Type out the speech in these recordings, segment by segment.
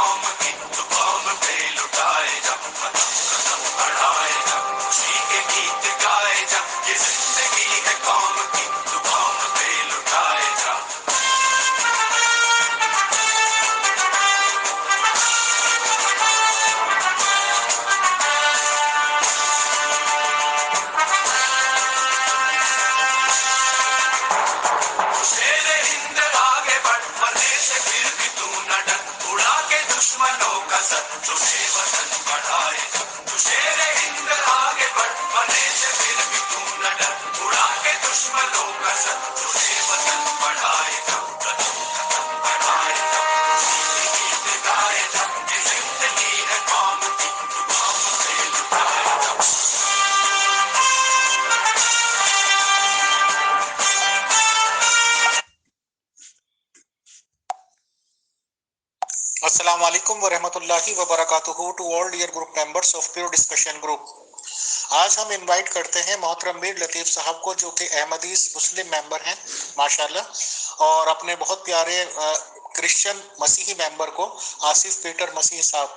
قوم کی تو قوم پہ لٹائے جا، قدم قدم بڑھائے جا، خوشی کے گیت گائے جا، یہ زندگی ہے قوم کی تو قوم پہ لٹائے جا۔ شیر ہند آگے بڑھ، مرنے سے پھر بھی تو نہ ڈر، اڑا کے دشمنوں کا سر، جو بے وطن بڑھائے جا۔ تو شیر ہند آگے بڑھ، مرنے سے پھر بھی تو نہ ڈر، اڑا کے دشمنوں کا سر، جو بے وطن بڑھائے جا، قدم قدم بڑھائے جا، خوشی کے گیت گائے جا، یہ زندگی ہے قوم کی تو قوم پہ لٹائے جا۔ السلام علیکم ورحمۃ اللہ وبرکاتہ to all dear group members of pure discussion group. آج ہم انوائٹ کرتے ہیں محترم میر لطیف صاحب کو، جو کہ احمدیز مسلم ممبر ہیں ماشاءاللہ، اور اپنے بہت پیارے کرسچن مسیحی ممبر کو آصف پیٹر مسیح صاحب۔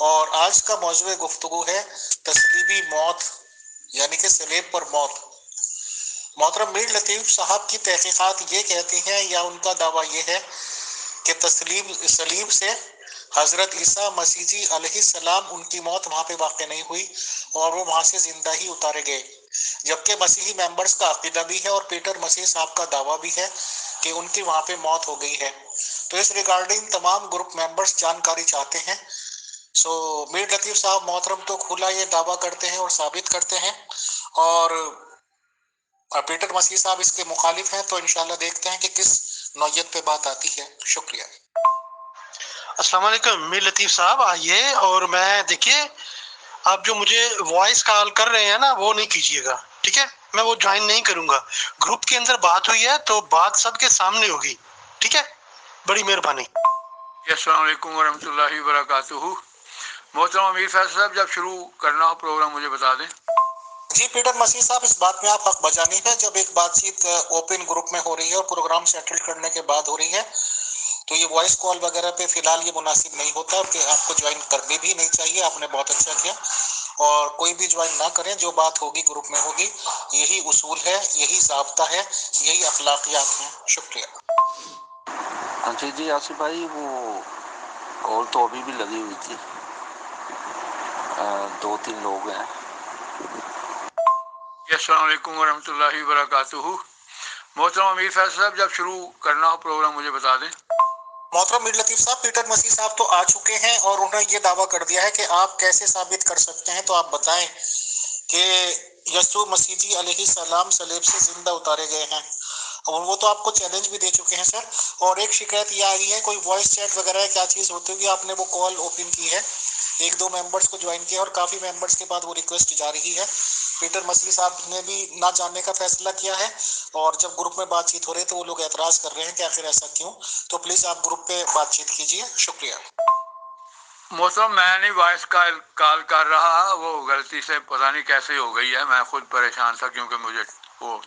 اور آج کا موضوع گفتگو ہے تسلیبی موت، یعنی کہ سلیب پر موت۔ محترم میر لطیف صاحب کی تحقیقات یہ کہتی ہیں، یا ان کا دعویٰ یہ ہے کہ صلیب سے حضرت عیسیٰ مسیح جی علیہ السلام، ان کی موت وہاں پہ واقع نہیں ہوئی اور وہ وہاں سے زندہ ہی اتارے گئے، جبکہ مسیحی ممبرز کا عقیدہ بھی ہے اور پیٹر مسیح صاحب کا دعویٰ بھی ہے کہ ان کی وہاں پہ موت ہو گئی ہے۔ تو اس ریگارڈنگ تمام گروپ ممبرز جانکاری چاہتے ہیں۔ سو میر لطیف صاحب محترم تو کھلا یہ دعویٰ کرتے ہیں اور ثابت کرتے ہیں، اور پیٹر مسیح صاحب اس کے مخالف ہیں، تو انشاءاللہ دیکھتے ہیں کہ کس نوعیت پہ بات آتی ہے۔ شکریہ۔ السلام علیکم میر لطیف صاحب، آئیے۔ اور میں دیکھیے، آپ جو مجھے وائس کال کر رہے ہیں نا، وہ نہیں کیجیے گا، ٹھیک ہے؟ میں وہ جوائن نہیں کروں گا۔ گروپ کے اندر بات ہوئی ہے تو بات سب کے سامنے ہوگی، ٹھیک ہے؟ بڑی مہربانی۔ السلام علیکم ورحمۃ اللہ وبرکاتہ۔ محترم امیر فیصل صاحب، جب شروع کرنا ہو پروگرام مجھے بتا دیں۔ جی پیٹر مسیح صاحب، اس بات میں آپ حق بجانی ہے، جب ایک بات چیت اوپن گروپ میں ہو رہی ہے اور پروگرام سیٹل کرنے کے بعد ہو رہی ہے، تو یہ وائس کال وغیرہ پہ فی الحال یہ مناسب نہیں ہوتا، کہ آپ کو جوائن کرنی بھی نہیں چاہیے۔ آپ نے بہت اچھا کیا، اور کوئی بھی جوائن نہ کریں، جو بات ہوگی گروپ میں ہوگی۔ یہی اصول ہے، یہی ضابطہ ہے، یہی اخلاقیات ہیں۔ شکریہ۔ جی آصف بھائی، وہ کال تو ابھی بھی لگی ہوئی تھی، 2-3 لوگ ہیں۔ السلام علیکم ورحمۃ اللہ وبرکاتہ۔ محترم امیر فیصل صاحب، جب شروع کرنا ہو پروگرام مجھے بتا دیں۔ محترم میر لطیف صاحب، پیٹر مسیح صاحب تو آ چکے ہیں اور انہوں نے یہ دعویٰ کر دیا ہے کہ آپ کیسے ثابت کر سکتے ہیں، تو آپ بتائیں کہ یسوع مسیح جی علیہ السلام صلیب سے زندہ اتارے گئے ہیں، اور وہ تو آپ کو چیلنج بھی دے چکے ہیں سر۔ اور ایک شکایت یہ آ رہی ہے، کوئی وائس چیٹ وغیرہ کیا چیز ہوتی ہوگی، آپ نے وہ کال اوپن کی ہے، 1-2 ممبرس کو جوائن کیا، اور کافی ممبرس کے بعد وہ ریکویسٹ جا رہی ہے۔ پیٹر مسیح صاحب نے بھی نہ جاننے کا فیصلہ کیا ہے، اور جب گروپ میں بات چیت ہو رہی ہے تو وہ لوگ اعتراض کر رہے ہیں کہ آخر ایسا کیوں۔ تو پلیز آپ گروپ پہ بات چیت کیجیے۔ شکریہ۔ محترم، میں نہیں وائس کال کر رہا، وہ غلطی سے پتہ نہیں کیسے ہو گئی ہے، میں خود پریشان تھا کیونکہ مجھے وہ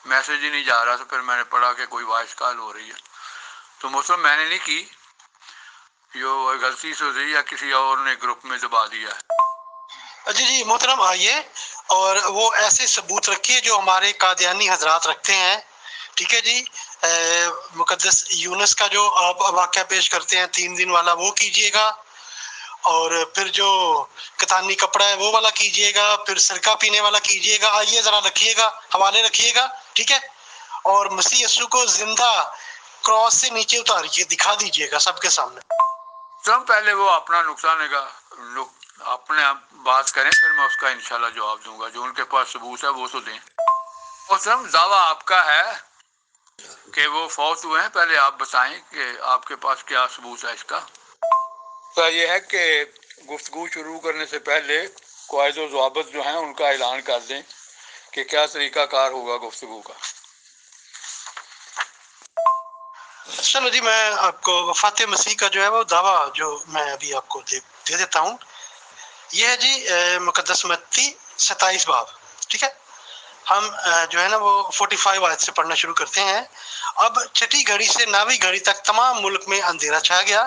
میسج ہی نہیں جا رہا تھا، پھر میں نے پڑھا کہ کوئی وائس کال ہو رہی ہے، تو محترم میں نے نہیں کی، یہ غلطی سے ہو رہی ہے یا کسی اور نے گروپ میں دبا دیا ہے۔ جی محترم، آئیے اور وہ ایسے ثبوت رکھیے جو ہمارے قادیانی حضرات رکھتے ہیں، ٹھیک ہے جی؟ مقدس یونس کا جو آپ واقعہ پیش کرتے ہیں 3 دن والا، وہ کیجئے گا، اور پھر جو کتانی کپڑا ہے وہ والا کیجئے گا، پھر سرکہ پینے والا کیجئے گا۔ آئیے ذرا رکھیے گا، حوالے رکھیے گا، ٹھیک ہے؟ اور مسیح یسوع کو زندہ کراس سے نیچے اتاریے، دکھا دیجئے گا سب کے سامنے۔ تو پہلے وہ اپنا نقصان کا اپنے بات کریں، پھر میں اس کا انشاءاللہ جواب دوں گا، جو ان کے پاس ثبوت ہے وہ تو دیں۔ محترم، دعویٰ آپ کا ہے کہ وہ فوت ہوئے ہیں، پہلے آپ بتائیں کہ آپ کے پاس کیا ثبوت ہے اس کا۔ تو یہ ہے کہ گفتگو شروع کرنے سے پہلے قواعد و ضوابط جو ہیں ان کا اعلان کر دیں کہ کیا طریقہ کار ہوگا گفتگو کا۔ چلو جی، میں آپ کو وفات مسیح کا جو ہے وہ دعویٰ جو میں ابھی آپ کو دے دیتا ہوں۔ یہ ہے جی مقدس متی 27 باب، ٹھیک ہے؟ ہم جو ہے نا وہ 45 آیت سے پڑھنا شروع کرتے ہیں۔ اب چھٹی گھڑی سے 9ویں گھڑی تک تمام ملک میں اندھیرا چھا گیا،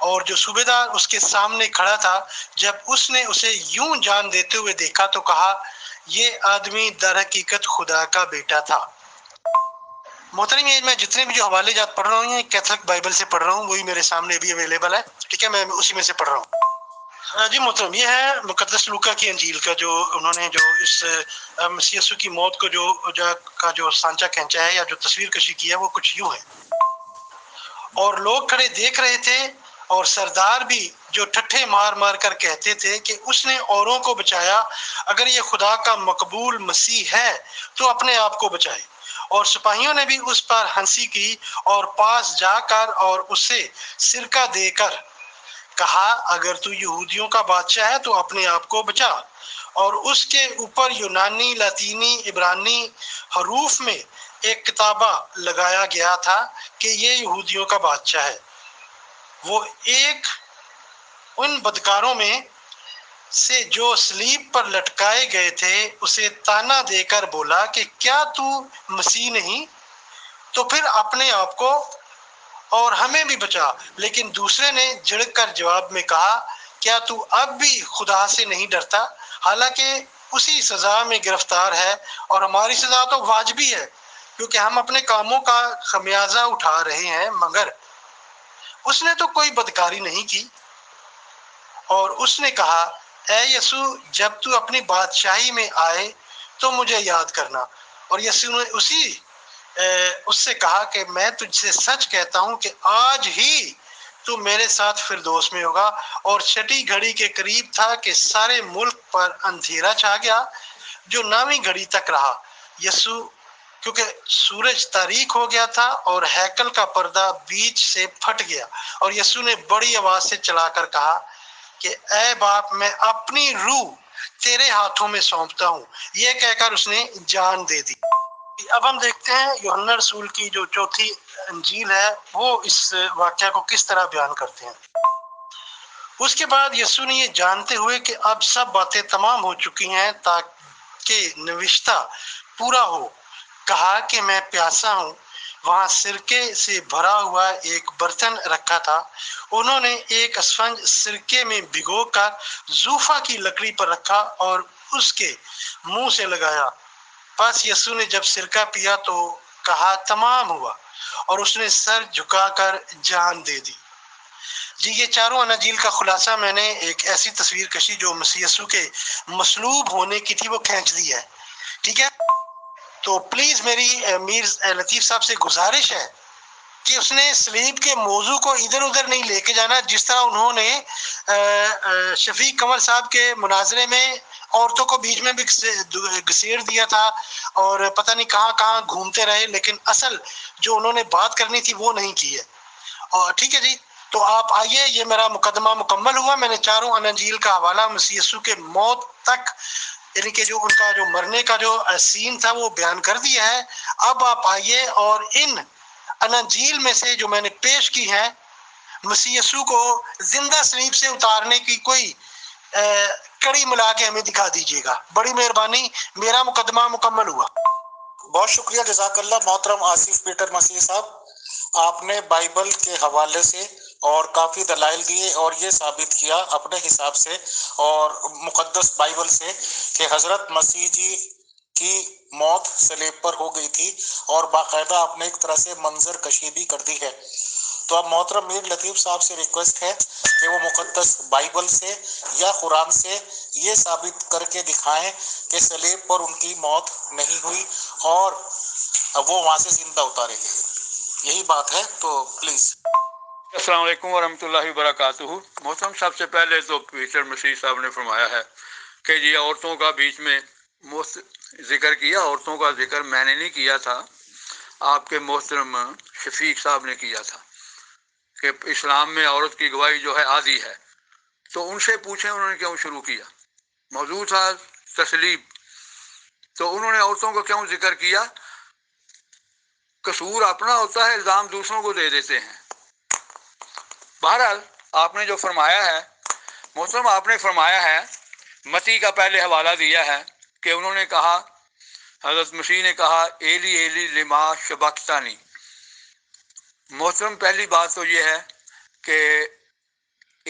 اور جو صوبیدار اس کے سامنے کھڑا تھا جب اس نے اسے یوں جان دیتے ہوئے دیکھا تو کہا یہ آدمی در حقیقت خدا کا بیٹا تھا۔ محترم یہ میں جتنے بھی جو حوالے جات پڑھ رہا ہوں یہ کیتھولک بائبل سے پڑھ رہا ہوں، وہی میرے سامنے بھی اویلیبل ہے، ٹھیک ہے، میں اسی میں سے پڑھ رہا ہوں۔ جی محترم یہ ہے مقدس لوکا کی انجیل کا جو انہوں نے جو اس مسیح یسوع کی موت کو جو سانچہ کھینچا ہے یا جو تصویر کشی کی ہے وہ کچھ یوں ہے۔ اور لوگ کھڑے دیکھ رہے تھے اور سردار بھی جو ٹھٹھے مار مار کر کہتے تھے کہ اس نے اوروں کو بچایا، اگر یہ خدا کا مقبول مسیح ہے تو اپنے آپ کو بچائے۔ اور سپاہیوں نے بھی اس پر ہنسی کی اور پاس جا کر اور اسے سرکہ دے کر کہا اگر تو یہودیوں کا بادشاہ ہے تو اپنے آپ کو بچا۔ اور اس کے اوپر یونانی، لاطینی، عبرانی حروف میں ایک کتابہ لگایا گیا تھا کہ یہ یہودیوں کا بادشاہ ہے۔ وہ ایک ان بدکاروں میں سے جو صلیب پر لٹکائے گئے تھے اسے تانا دے کر بولا کہ کیا تو مسیح نہیں تو پھر اپنے آپ کو اور ہمیں بھی بچا۔ لیکن دوسرے نے جھڑک کر جواب میں کہا کیا تو اب بھی خدا سے نہیں ڈرتا، حالانکہ اسی سزا میں گرفتار ہے اور ہماری سزا تو واجبی ہے کیونکہ ہم اپنے کاموں کا خمیازہ اٹھا رہے ہیں، مگر اس نے تو کوئی بدکاری نہیں کی۔ اور اس نے کہا اے یسوع جب تو اپنی بادشاہی میں آئے تو مجھے یاد کرنا۔ اور یسوع نے اس سے کہا کہ میں تجھ سے سچ کہتا ہوں کہ آج ہی تو میرے ساتھ فردوس میں ہوگا۔ اور چھٹی گھڑی کے قریب تھا کہ سارے ملک پر اندھیرا چھا گیا جو 9ویں گھڑی تک رہا، یسوع کیونکہ سورج تاریک ہو گیا تھا اور ہیکل کا پردہ بیچ سے پھٹ گیا۔ اور یسوع نے بڑی آواز سے چلا کر کہا کہ اے باپ میں اپنی روح تیرے ہاتھوں میں سونپتا ہوں، یہ کہہ کر اس نے جان دے دی۔ اب ہم دیکھتے ہیں یوحنا رسول کی جو چوتھی انجیل ہے وہ اس واقعہ کو کس طرح بیان کرتے ہیں۔ اس کے بعد یسوع نے یہ جانتے ہوئے کہ اب سب باتیں تمام ہو چکی ہیں تاکہ نوشتہ پورا ہو، کہا کہ میں پیاسا ہوں۔ وہاں سرکے سے بھرا ہوا ایک برتن رکھا تھا، انہوں نے ایک اسفنج سرکے میں بھگو کر زوفا کی لکڑی پر رکھا اور اس کے منہ سے لگایا۔ پس یسوع نے جب سرکہ پیا تو کہا تمام ہوا، اور اس نے سر جھکا کر جان دے دی۔ جی یہ چاروں اناجیل کا خلاصہ میں نے ایک ایسی تصویر کشی جو مسیح یسوع کے مصلوب ہونے کی تھی وہ کھینچ دی ہے، ٹھیک ہے۔ تو پلیز میری میر لطیف صاحب سے گزارش ہے کہ اس نے صلیب کے موضوع کو ادھر ادھر نہیں لے کے جانا، جس طرح انہوں نے شفیق کمل صاحب کے مناظرے میں عورتوں کو بیچ میں بھی گھسیڑ دیا تھا اور پتہ نہیں کہاں کہاں گھومتے رہے، لیکن اصل جو انہوں نے بات کرنی تھی وہ نہیں کی ہے۔ اور ٹھیک ہے جی، تو آپ آئیے، یہ میرا مقدمہ مکمل ہوا، میں نے چاروں اناجیل کا حوالہ مسیح یسوع کے موت تک یعنی کہ جو ان کا جو مرنے کا جو سین تھا وہ بیان کر دیا ہے۔ اب آپ آئیے اور ان اناجیل میں سے جو میں نے پیش کی ہیں مسیح یسوع کو زندہ صلیب سے اتارنے کی کوئی کڑی ملا کے ہمیں دکھا دیجیے گا، بڑی مہربانی، میرا مقدمہ مکمل ہوا۔ بہت شکریہ، جزاک اللہ محترم آصف پیٹر مسیح صاحب، آپ نے بائبل کے حوالے سے اور کافی دلائل دیے اور یہ ثابت کیا اپنے حساب سے اور مقدس بائبل سے کہ حضرت مسیح جی کی موت صلیب پر ہو گئی تھی، اور باقاعدہ آپ نے ایک طرح سے منظر کشی بھی کر دی ہے۔ تو اب محترم میر لطیف صاحب سے ریکویسٹ ہے کہ وہ مقدس بائبل سے یا قرآن سے یہ ثابت کر کے دکھائیں کہ صلیب پر ان کی موت نہیں ہوئی اور وہ وہاں سے زندہ اتارے گئے، یہی بات ہے، تو پلیز۔ السلام علیکم ورحمۃ اللہ وبرکاتہ۔ محترم سب سے پہلے تو پیٹر مسیح صاحب نے فرمایا ہے کہ یہ عورتوں کا بیچ میں ذکر کیا، عورتوں کا ذکر میں نے نہیں کیا تھا، آپ کے محترم شفیق صاحب نے کیا تھا کہ اسلام میں عورت کی گواہی جو ہے عادی ہے، تو ان سے پوچھیں انہوں نے کیوں شروع کیا۔ موضوع تھا تصلیب، تو انہوں نے عورتوں کو کیوں ذکر کیا؟ قصور اپنا ہوتا ہے، الزام دوسروں کو دے دیتے ہیں۔ بہرحال آپ نے جو فرمایا ہے محترم، آپ نے فرمایا ہے، متی کا پہلے حوالہ دیا ہے کہ انہوں نے کہا، حضرت مسیح نے کہا ایلی ایلی لما شبقتانی۔ محترم پہلی بات تو یہ ہے کہ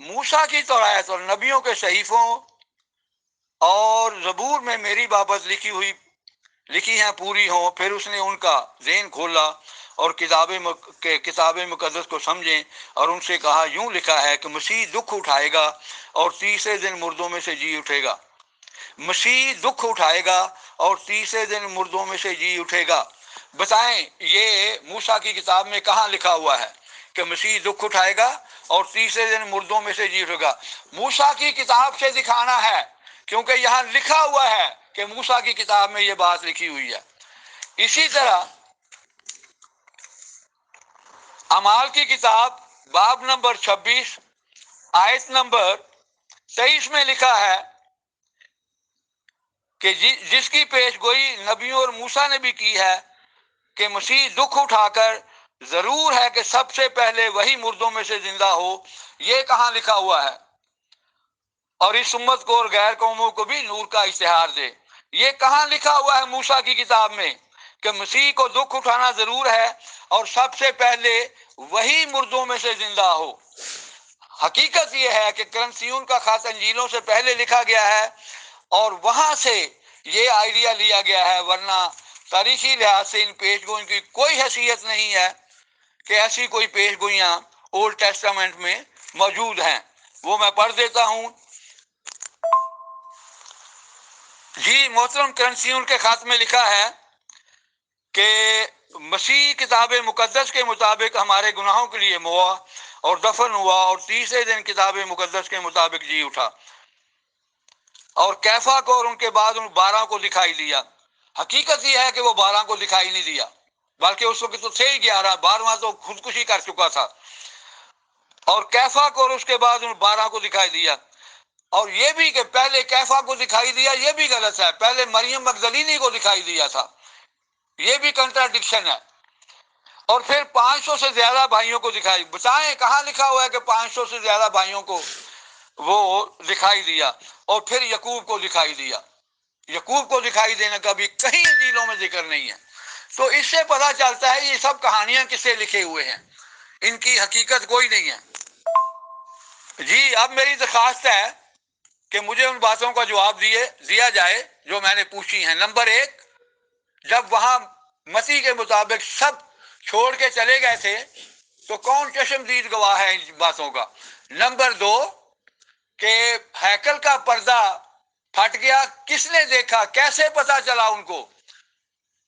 موسیٰ کی تورات اور نبیوں کے صحیفوں اور زبور میں میری بابت لکھی ہیں پوری ہوں۔ پھر اس نے ان کا ذہن کھولا اور کتاب مقدس کو سمجھیں اور ان سے کہا، یوں لکھا ہے کہ مسیح دکھ اٹھائے گا اور تیسرے دن مردوں میں سے جی اٹھے گا۔ مسیح دکھ اٹھائے گا اور تیسرے دن مردوں میں سے جی اٹھے گا۔ بتائیں یہ موسیٰ کی کتاب میں کہاں لکھا ہوا ہے کہ مسیح دکھ اٹھائے گا اور تیسرے دن مردوں میں سے جی اٹھے گا؟ موسیٰ کی کتاب سے دکھانا ہے، کیونکہ یہاں لکھا ہوا ہے کہ موسیٰ کی کتاب میں یہ بات لکھی ہوئی ہے۔ اسی طرح اعمال کی کتاب باب نمبر 26 آیت نمبر 23 میں لکھا ہے کہ جس کی پیش گوئی نبیوں اور موسیٰ نے بھی کی ہے کہ مسیح دکھ اٹھا کر ضرور ہے کہ سب سے پہلے وہی مردوں میں سے زندہ ہو۔ یہ کہاں لکھا ہوا ہے؟ اور اس امت کو اور غیر قوموں کو بھی نور کا اشتہار دے۔ یہ کہاں لکھا ہوا ہے موسیٰ کی کتاب میں کہ مسیح کو دکھ اٹھانا ضرور ہے اور سب سے پہلے وہی مردوں میں سے زندہ ہو؟ حقیقت یہ ہے کہ کرنسیون کا خط انجیلوں سے پہلے لکھا گیا ہے اور وہاں سے یہ آئیڈیا لیا گیا ہے، ورنہ تاریخی لحاظ سے ان پیش گوئیوں کی کوئی حیثیت نہیں ہے کہ ایسی کوئی پیش گوئیاں اولڈ ٹیسٹامنٹ میں موجود ہیں۔ وہ میں پڑھ دیتا ہوں۔ جی محترم، کرنسیون کے خط میں لکھا ہے کہ مسیح کتاب مقدس کے مطابق ہمارے گناہوں کے لیے ہوا اور دفن ہوا اور تیسرے دن کتاب مقدس کے مطابق جی اٹھا، اور کیفا کو اور ان کے بعد ان 12 کو دکھائی دیا۔ حقیقت یہ ہے کہ وہ 12 کو دکھائی نہیں دیا، بلکہ اس وقت تو تھے ہی 11، 12واں تو خودکشی کر چکا تھا۔ اور کیفا کو اور اس کے بعد ان 12 کو دکھائی دیا۔ اور یہ بھی کہ پہلے کیفا کو دکھائی دیا، یہ بھی غلط ہے، پہلے مریم مگدلینی کو دکھائی دیا تھا، یہ بھی کنٹراڈکشن ہے۔ اور پھر 500 سے زیادہ بھائیوں کو دکھائی۔ بتائیں کہاں لکھا ہوا ہے کہ 500 سے زیادہ بھائیوں کو وہ دکھائی دیا؟ اور پھر یعقوب کو دکھائی دیا۔ یعقوب کو دکھائی دینے کا بھی کہیں انجیلوں میں ذکر نہیں ہے۔ تو اس سے پتہ چلتا ہے یہ سب کہانیاں کس سے لکھے ہوئے ہیں، ان کی حقیقت کوئی نہیں ہے۔ جی اب میری درخواست ہے کہ مجھے ان باتوں کا جواب دیا جائے جو میں نے پوچھی ہیں۔ نمبر 1، جب وہاں مسیح کے مطابق سب چھوڑ کے چلے گئے تھے تو کون چشمدید گواہ ہے ان باتوں کا؟ نمبر 2، کہ ہیکل کا پردہ پھٹ گیا، کس نے دیکھا، کیسے پتا چلا ان کو؟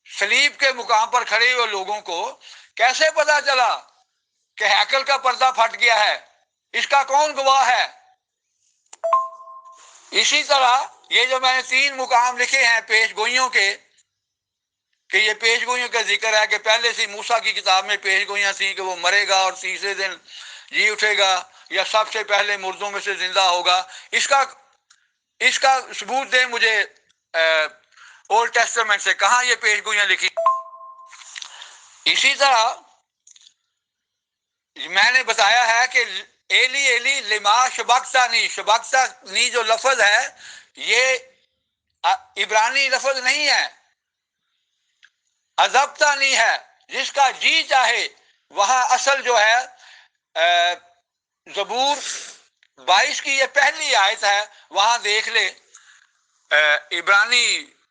صلیب کے مقام پر کھڑے ہوئے لوگوں کو کیسے پتا چلا کہ ہیکل کا پردہ پھٹ گیا ہے؟ اس کا کون گواہ ہے؟ اسی طرح یہ جو میں نے 3 مقام لکھے ہیں پیش گوئیوں کے، کہ یہ پیش گوئیوں کا ذکر ہے کہ پہلے سے موسیٰ کی کتاب میں پیش گوئیاں تھیں کہ وہ مرے گا اور تیسرے دن جی اٹھے گا، یا سب سے پہلے مردوں میں سے زندہ ہوگا۔ اس کا ثبوت دیں مجھے اولڈ ٹیسٹمنٹ سے، کہاں یہ پیش گوئیاں لکھی۔ اسی طرح میں نے بتایا ہے کہ ایلی ایلی لما شبکتانی جو لفظ ہے یہ عبرانی لفظ نہیں ہے، عذبتانی ہے، جس کا جی چاہے وہاں اصل جو ہے زبور 22 کی یہ پہلی آیت ہے، وہاں دیکھ لے عبرانی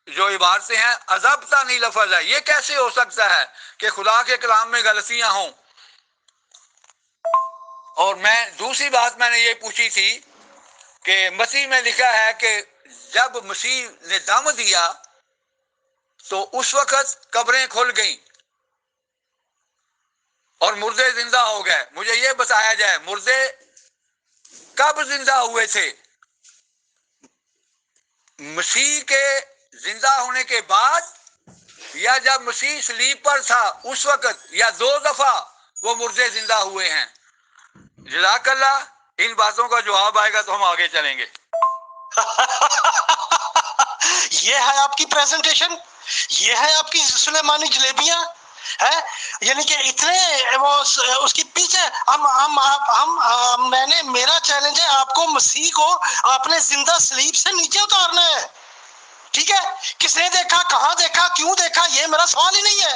جو عبارتیں ہیں عذبتانی لفظ ہے۔ یہ کیسے ہو سکتا ہے کہ خدا کے کلام میں غلطیاں ہوں؟ اور دوسری بات میں نے یہ پوچھی تھی کہ مسیح میں لکھا ہے کہ جب مسیح نے دم دیا تو اس وقت قبریں کھل گئیں اور مردے زندہ ہو گئے۔ مجھے یہ بتایا جائے مردے کب زندہ ہوئے تھے؟ مسیح کے زندہ ہونے کے بعد، یا جب مسیح صلیب پر تھا اس وقت، یا 2 دفعہ وہ مردے زندہ ہوئے ہیں؟ جزاک اللہ، ان باتوں کا جواب آئے گا تو ہم آگے چلیں گے۔ یہ ہے آپ کی پریزنٹیشن، یہ ہے آپ کی سلیمانی جلیبیاں ہے، یعنی کہ اتنے وہ اس کی پیچھے میرا چیلنج ہے آپ کو مسیح کو اپنے زندہ صلیب سے نیچے اتارنا ہے، ٹھیک ہے؟ کس نے دیکھا، کہاں دیکھا، کیوں دیکھا، یہ میرا سوال ہی نہیں ہے،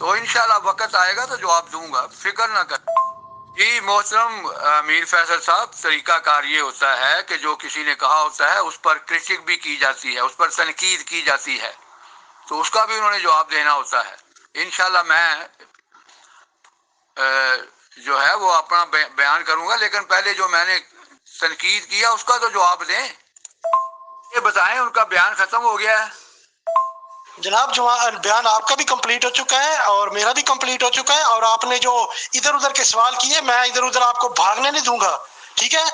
تو انشاءاللہ وقت آئے گا تو جواب دوں گا، فکر نہ کر۔ جی محترم میر فیصل صاحب، طریقہ کار یہ ہوتا ہے کہ جو کسی نے کہا ہوتا ہے اس پر کرٹک بھی کی جاتی ہے، اس پر تنقید کی جاتی ہے، تو اس کا بھی انہوں نے جواب دینا ہوتا ہے۔ انشاءاللہ میں جو ہے وہ اپنا بیان کروں گا، لیکن پہلے جو میں نے تنقید کیا اس کا تو جواب دیں، یہ بتائیں ان کا بیان ختم ہو گیا ہے؟ جناب بیان آپ کا بھی کمپلیٹ ہو چکا ہے اور میرا بھی کمپلیٹ ہو چکا ہے، اور آپ نے جو ادھر ادھر کے سوال کیے میں ادھر ادھر آپ کو بھاگنے نہیں دوں گا، ٹھیک ہے؟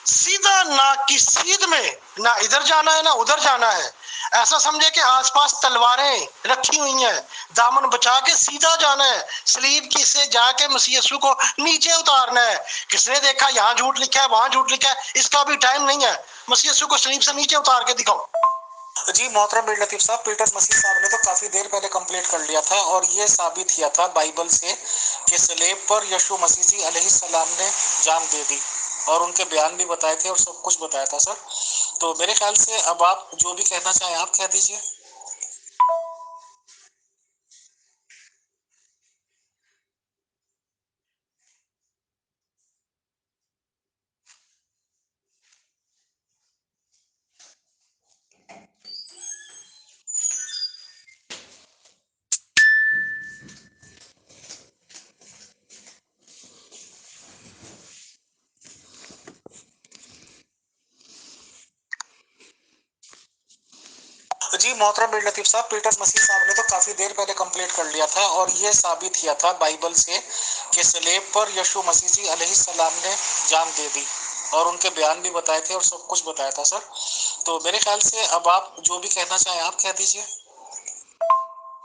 سیدھا نہ کی سیدھ میں نہ ادھر جانا ہے نہ ادھر جانا ہے، ایسا سمجھے کہ آس پاس تلواریں رکھی ہوئی ہیں، دامن بچا کے سیدھا جانا ہے، سلیب کی سے جا کے مسیح یسوع کو نیچے اتارنا ہے۔ کس نے دیکھا یہاں جھوٹ لکھا ہے وہاں جھوٹ لکھا ہے، اس کا بھی ٹائم نہیں ہے، مسیح یسوع کو سلیب سے نیچے اتار کے دکھاؤ۔ جی محترم میر لطیف صاحب، پیٹر مسیح صاحب نے تو کافی دیر پہلے کمپلیٹ کر لیا تھا اور یہ ثابت کیا تھا بائبل سے کہ صلیب پر یشوع مسیح جی علیہ السلام نے جان دے دی، اور ان کے بیان بھی بتائے تھے اور سب کچھ بتایا تھا سر۔ تو میرے خیال سے اب آپ جو بھی کہنا چاہیں آپ کہہ دیجئے۔ جی محترم میر لطیف صاحب، پیٹر مسیح صاحب نے تو کافی دیر پہلے کمپلیٹ کر لیا تھا اور یہ ثابت کیا تھا بائبل سے کہ صلیب پر یشوع مسیح جی علیہ السلام نے جان دے دی، اور ان کے بیان بھی بتائے تھے اور سب کچھ بتایا تھا سر۔ تو میرے خیال سے اب آپ جو بھی کہنا چاہیں آپ کہہ دیجئے۔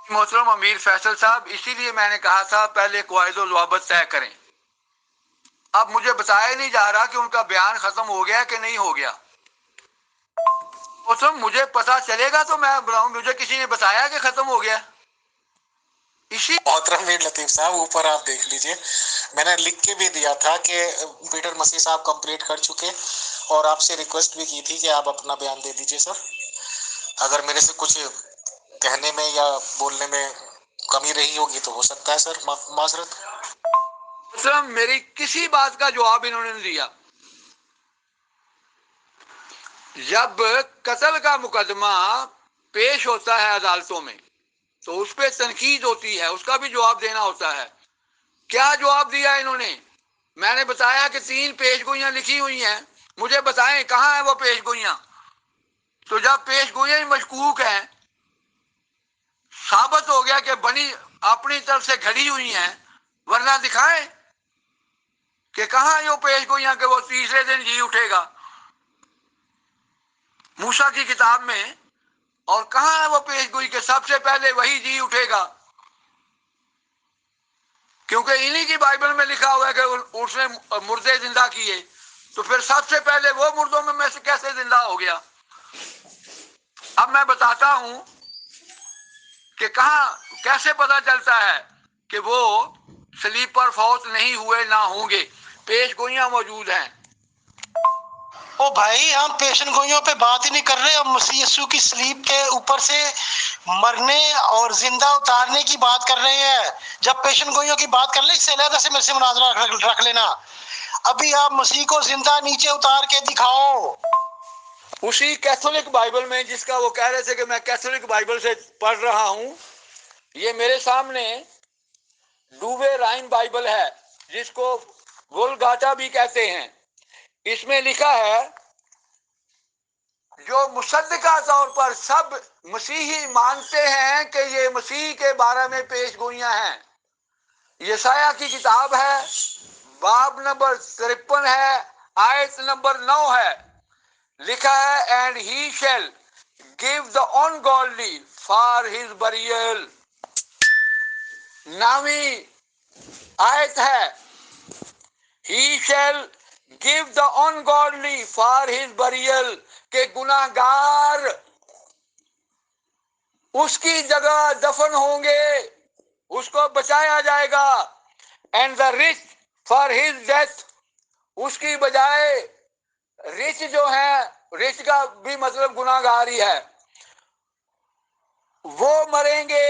محترم امیر فیصل صاحب، اسی لیے میں نے کہا تھا پہلے قواعد و ضوابط طے کریں۔ اب مجھے بتایا نہیں جا رہا کہ ان کا بیان ختم ہو گیا کہ نہیں ہو گیا۔ محترم مجھے پتا چلے گا تو میں بتاؤں، مجھے کسی نے بتایا کہ ختم ہو گیا؟ اسی محترم میر لطیف صاحب اوپر آپ دیکھ لیجئے، میں نے لکھ کے بھی دیا تھا کہ پیٹر مسیح صاحب کمپلیٹ کر چکے، اور آپ سے ریکویسٹ بھی کی تھی کہ آپ اپنا بیان دے دیجئے سر۔ اگر میرے سے کچھ کہنے میں یا بولنے میں کمی رہی ہوگی تو ہو سکتا ہے سر، معذرت۔ محترم میری کسی بات کا جواب انہوں نے نہیں دیا۔ جب قتل کا مقدمہ پیش ہوتا ہے عدالتوں میں تو اس پہ تنقید ہوتی ہے، اس کا بھی جواب دینا ہوتا ہے۔ کیا جواب دیا انہوں نے؟ میں نے بتایا کہ 3 پیش گوئیاں لکھی ہوئی ہیں، مجھے بتائیں کہاں ہیں وہ پیش گوئیاں؟ تو جب پیش گوئیاں مشکوک ہیں، ثابت ہو گیا کہ بنی اپنی طرف سے گھڑی ہوئی ہیں، ورنہ دکھائیں کہ کہاں یہ پیش گوئیاں کہ وہ تیسرے دن جی اٹھے گا موسیٰ کی کتاب میں، اور کہاں ہے وہ پیش گوئی کہ سب سے پہلے وہی جی اٹھے گا؟ کیونکہ انہی کی بائبل میں لکھا ہوا ہے کہ اس نے مردے زندہ کیے، تو پھر سب سے پہلے وہ مردوں میں سے کیسے زندہ ہو گیا؟ اب میں بتاتا ہوں کہ کہاں کیسے پتا چلتا ہے کہ وہ صلیب پر فوت نہیں ہوئے نہ ہوں گے۔ پیش گوئیاں موجود ہیں۔ او بھائی ہم پیشن گوئیوں پہ بات ہی نہیں کر رہے، ہم مسیح یسوع کی صلیب کے اوپر سے مرنے اور زندہ اتارنے کی بات کر رہے ہیں۔ جب پیشن گوئیوں کی بات کر لیں اس سے علیحدہ سے میرے سے مناظرہ رکھ لینا۔ ابھی آپ مسیح کو زندہ نیچے اتار کے دکھاؤ۔ اسی کیتھولک بائبل میں، جس کا وہ کہہ رہے تھے کہ میں کیتھولک بائبل سے پڑھ رہا ہوں، یہ میرے سامنے ڈوبے رائن بائبل ہے جس کو وولگاٹا بھی کہتے ہیں۔ اس میں لکھا ہے، جو مصدقہ طور پر سب مسیحی مانتے ہیں کہ یہ مسیح کے بارے میں پیش گوئیاں ہیں۔ یسایہ کی کتاب ہے، باب نمبر 53 ہے، آیت نمبر 9 ہے، لکھا ہے and he shall give the ungodly for his burial۔ 9ویں آیت ہے، he shall give the ungodly for his burial، کہ گناہ گار اس کی جگہ دفن ہوں گے، اس کو بچایا جائے گا۔ and the rich for his death، اس کی بجائے رچ جو ہے، رچ کا بھی مطلب گناہ گار ہی ہے، وہ مریں گے۔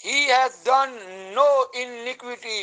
he has done no iniquity,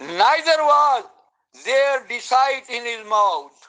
neither was there deceit in his mouth,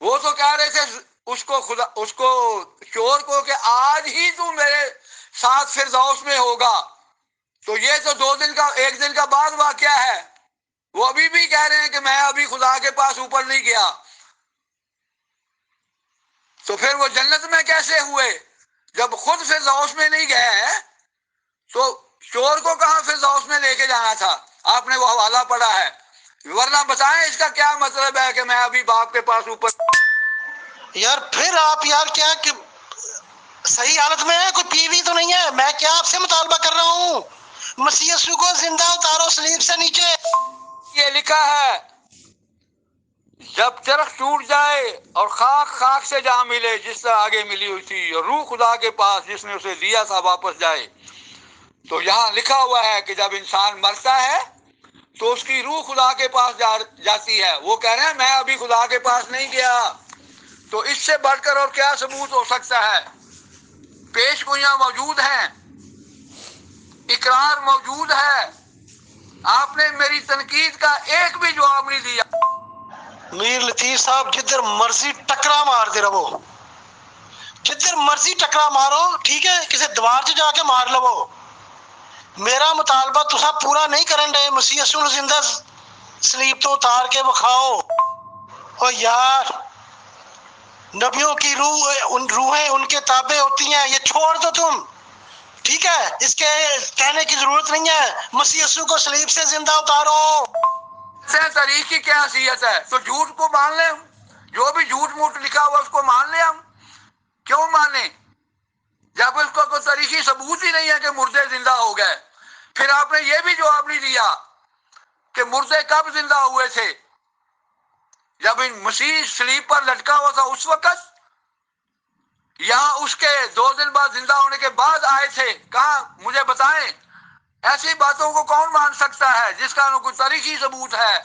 وہ تو کہہ رہے تھے اس کو چور کو کہ آج ہی تو میرے ساتھ فردوس میں ہوگا. تو یہ تو ایک دن کا بعد واقعہ ہے. وہ ابھی بھی کہہ رہے ہیں کہ میں ابھی خدا کے پاس اوپر نہیں گیا. تو پھر وہ جنت میں کیسے ہوئے جب خود فردوس میں نہیں گئے؟ تو چور کو کہاں فردوس میں لے کے جانا تھا؟ آپ نے وہ حوالہ پڑھا ہے. ورنہ بتائیں اس کا کیا مطلب ہے کہ میں ابھی باپ کے پاس اوپر. یار پھر آپ یار کیا کہ صحیح حالت میں ہے؟ کوئی پی وی تو نہیں ہے؟ میں کیا آپ سے مطالبہ کر رہا ہوں؟ مسیح یسوع کو زندہ اتارو صلیب سے نیچے. یہ لکھا ہے جب چرخ ٹوٹ جائے اور خاک سے جا ملے جس طرح آگے ملی ہوئی تھی، اور روح خدا کے پاس جس نے اسے دیا تھا واپس جائے. تو یہاں لکھا ہوا ہے کہ جب انسان مرتا ہے تو اس کی روح خدا کے پاس جاتی ہے. وہ کہہ رہے ہیں میں ابھی خدا کے پاس نہیں گیا. تو اس سے بڑھ کر اور کیا ثبوت ہو سکتا ہے؟ پیش گوئیاں موجود ہیں، اقرار موجود ہے. آپ نے میری تنقید کا ایک بھی جواب نہیں دیا. میر لطیف صاحب جدھر مرضی ٹکرا مار دے رہو، جدھر مرضی ٹکرا مارو، ٹھیک ہے؟ کسی دیوار سے جا کے مار لو. میرا مطالبہ تسا پورا نہیں کرن دے. مسیح یسوع زندہ صلیب تو اتار کے بکھاؤ. اور یار نبیوں کی روحیں ان کے تابع ہوتی ہیں، یہ چھوڑ دو تم، ٹھیک ہے؟ اس کے کہنے کی ضرورت نہیں ہے. مسیح یسوع کو صلیب سے زندہ اتارو. تاریخ کی کیا حیثیت ہے؟ تو جھوٹ کو مان لیں، جو بھی جھوٹ موٹ لکھا ہوا اس کو مان لیں. ہم کیوں مانے جب اس کو کوئی تاریخی ثبوت ہی نہیں ہے کہ مردے زندہ ہو گئے؟ پھر آپ نے یہ بھی جواب نہیں دیا کہ مردے کب زندہ ہوئے تھے؟ جب مسیح صلیب پر لٹکا ہوا تھا اس وقت، یا اس کے 2 دن بعد زندہ ہونے کے بعد آئے تھے؟ کہاں؟ مجھے بتائیں. ایسی باتوں کو کون مان سکتا ہے جس کا کوئی تاریخی ثبوت ہے؟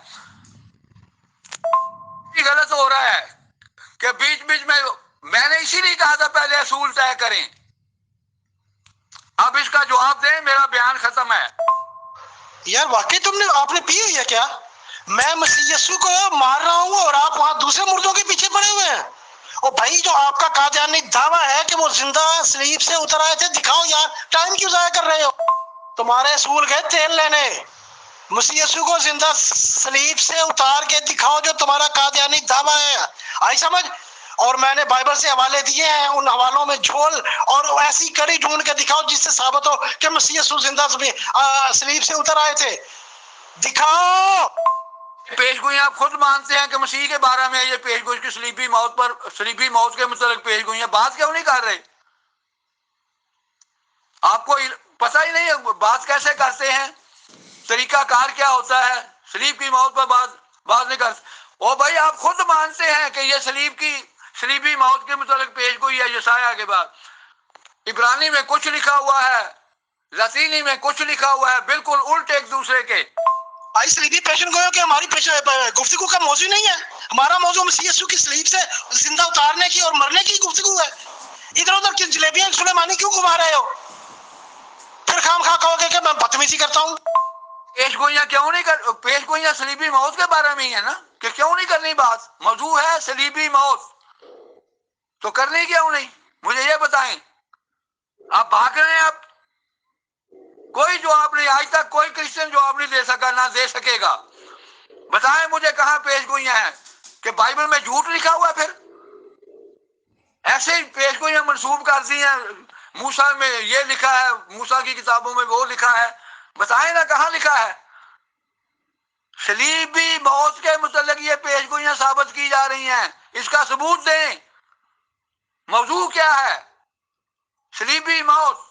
غلط ہو رہا ہے کہ بیچ میں نے اسی لیے کہا تھا پہلے اصول طے کریں. اب اس کا جواب دیں، میرا بیان ختم ہے. یار واقعی آپ نے پی ہوئی ہے کیا؟ میں مسیح یسوع کو مار رہا ہوں اور آپ وہاں دوسرے مردوں کے پیچھے پڑے ہوئے ہیں. اور بھائی جو آپ کا قادیانی دعویٰ ہے کہ وہ زندہ صلیب سے اتر آئے تھے، دکھاؤ یار. ٹائم کیوں ضائع کر رہے ہو؟ تمہارے اصول گئے تیل لینے. مسیح یسوع کو زندہ صلیب سے اتار کے دکھاؤ جو تمہارا قادیانی دعویٰ ہے. آئی سمجھ؟ اور میں نے بائبل سے حوالے دیے ہیں، ان حوالوں میں جھول اور ایسی کڑی ڈھونڈ کے دکھاؤ جس سے ثابت ہو کہ مسیح یسوع زندہ صلیب سے اتر آئے تھے. دکھاؤ. پیش گوئی آپ خود مانتے ہیں کہ مسیح کے بارے میں یہ پیش گوئی کی صلیبی موت کے متعلق پیش گوئی ہے. بات کیوں نہیں کر رہے؟ آپ کو پتہ ہی نہیں ہے بات کیسے کرتے ہیں، طریقہ کار کیا ہوتا ہے. صلیب کی موت پر بات نہیں کرتے. او بھائی آپ خود مانتے ہیں کہ یہ صلیبی موت کے متعلق پیش گوئی ہے. یسایہ کے بعد عبرانی میں کچھ لکھا ہوا ہے، لاتینی میں کچھ لکھا ہوا ہے، بالکل الٹ ایک دوسرے کے. آئی صلیبی پیشن گوئیوں کہ ہماری گفتگو کا موضوع نہیں ہے. ہمارا موضوع مسیح یسوع کی صلیب سے زندہ اتارنے کی اور مرنے کی گفتگو ہے. ادھر ادھر کی جلیبیاں سلیمانی کیوں گھما رہے ہو؟ پھر خام خواہ کہو گے کہ میں بدتمیزی کرتا ہوں. پیش گوئیاں کیوں نہیں پیش گوئیاں صلیبی موت کے بارے میں ہی ہے نا، کہ کیوں نہیں کرنی بات؟ موضوع ہے صلیبی موت، تو کرنی کیوں نہیں؟ مجھے یہ بتائیں. آپ بھاگ رہے ہیں. آپ کوئی جواب نہیں، آج تک کوئی کرسچن جواب نہیں دے سکا، نہ دے سکے گا. بتائیں مجھے کہاں پیش گوئیاں ہیں کہ بائبل میں جھوٹ لکھا ہوا ہے؟ پھر ایسے ہی پیش گوئیاں منسوب کر دی ہیں. موسیٰ میں یہ لکھا ہے، موسیٰ کی کتابوں میں وہ لکھا ہے. بتائیں نا کہاں لکھا ہے؟ صلیبی موت کے متعلق یہ پیش گوئیاں ثابت کی جا رہی ہیں. اس کا ثبوت دیں. موضوع کیا ہے؟ صلیبی موت.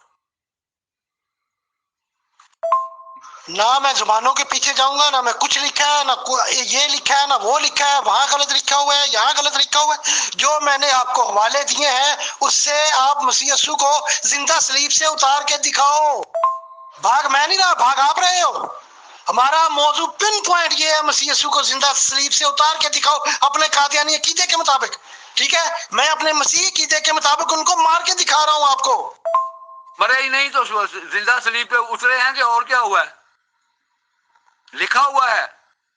نہ میں زبانوں کے پیچھے جاؤں گا، نہ میں کچھ لکھا ہے، نہ یہ لکھا ہے، نہ وہ لکھا ہے، وہاں غلط لکھا ہوا ہے، یہاں غلط لکھا ہوا ہے. جو میں نے آپ کو حوالے دیے ہیں اس سے آپ مسیح یسوع کو زندہ صلیب سے اتار کے دکھاؤ. بھاگ میں نہیں رہا، بھاگ آپ رہے ہو. ہمارا موضوع پن پوائنٹ یہ ہے، مسیح یسوع کو زندہ صلیب سے اتار کے دکھاؤ اپنے قادیانی عقیدے کے مطابق. ٹھیک ہے؟ میں اپنے مسیح عقیدے کے مطابق ان کو مار کے دکھا رہا ہوں آپ کو. مرے ہی نہیں تو زندہ صلیب پہ اترے ہیں کہ اور کیا ہوا ہے؟ لکھا ہوا ہے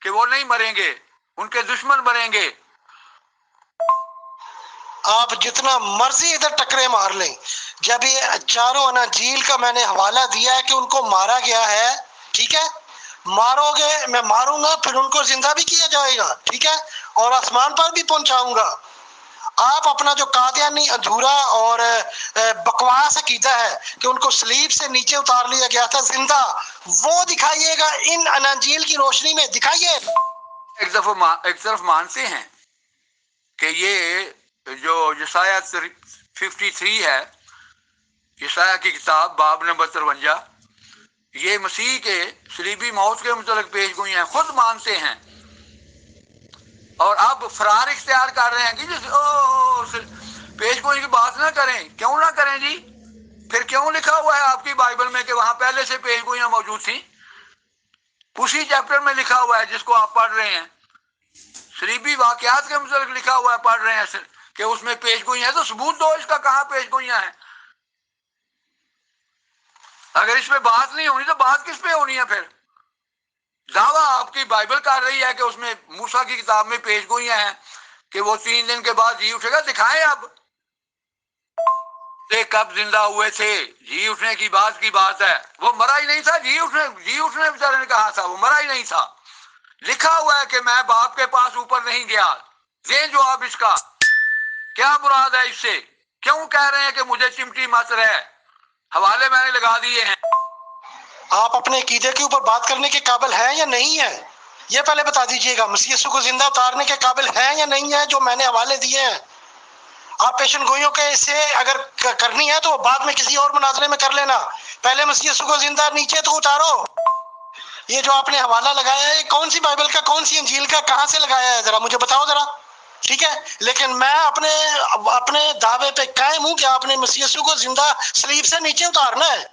کہ وہ نہیں مریں گے، ان کے دشمن مریں گے. آپ جتنا مرضی ادھر ٹکرے مار لیں، جب یہ چاروں اناجیل کا میں نے حوالہ دیا ہے کہ ان کو مارا گیا ہے، ٹھیک ہے، مارو گے، میں ماروں گا، پھر ان کو زندہ بھی کیا جائے گا، ٹھیک ہے، اور آسمان پر بھی پہنچاؤں گا۔ آپ اپنا جو قادیانی ادھورا اور بکواس عقیدہ ہے کہ ان کو صلیب سے نیچے اتار لیا گیا تھا زندہ، وہ دکھائیے گا ان اناجیل کی روشنی میں، دکھائیے۔ ایک طرف مانتے ہیں کہ یہ جو یسایہ 53 ہے، یسایہ کی کتاب باب نمبر 53، یہ مسیح کے صلیبی موت کے متعلق پیش گوئی ہیں، خود مانتے ہیں، اور اب فرار اختیار کر رہے ہیں کہ جی پیش گوئی کی بات نہ کریں۔ کیوں نہ کریں جی؟ پھر کیوں لکھا ہوا ہے آپ کی بائبل میں کہ وہاں پہلے سے پیش گوئیاں موجود تھیں؟ اسی چیپٹر میں لکھا ہوا ہے جس کو آپ پڑھ رہے ہیں، صلیبی واقعات کے متعلق لکھا ہوا ہے، پڑھ رہے ہیں کہ اس میں پیش گوئیاں ہیں، تو ثبوت دو اس کا، کہاں پیش گوئیاں ہیں؟ اگر اس پہ بات نہیں ہونی تو بات کس پہ ہونی ہے پھر؟ دعویٰ آپ کی بائبل کر رہی ہے کہ اس میں موسیٰ کی کتاب میں پیش گوئیاں ہیں کہ وہ 3 دن کے بعد جی اٹھے گا، دکھائیں اب کب زندہ ہوئے تھے۔ جی اٹھنے کی بات ہے، وہ مرا ہی نہیں تھا، جی اٹھنے بیچارے نے کہا تھا، وہ مرا ہی نہیں تھا۔ لکھا ہوا ہے کہ میں باپ کے پاس اوپر نہیں گیا۔ دیں جواب اس کا، کیا مراد ہے اس سے؟ کیوں کہہ رہے ہیں کہ مجھے چمٹی مت رہے؟ حوالے میں نے لگا دیے ہیں۔ آپ اپنے عقیدے کے اوپر بات کرنے کے قابل ہیں یا نہیں ہیں؟ یہ پہلے بتا دیجئے گا، مسیح یسوع کو زندہ اتارنے کے قابل ہیں یا نہیں ہیں جو میں نے حوالے دیے ہیں؟ آپ پیشن گوئیوں کے سے اگر کرنی ہے تو بعد میں کسی اور مناظرے میں کر لینا، پہلے مسیح یسوع کو زندہ نیچے تو اتارو۔ یہ جو آپ نے حوالہ لگایا ہے، یہ کون سی بائبل کا، کون سی انجیل کا، کہاں سے لگایا ہے؟ ذرا مجھے بتاؤ ذرا، ٹھیک ہے؟ لیکن میں اپنے دعوے پہ قائم ہوں کہ آپ نے مسیح یسوع کو زندہ صلیب سے نیچے اتارنا ہے۔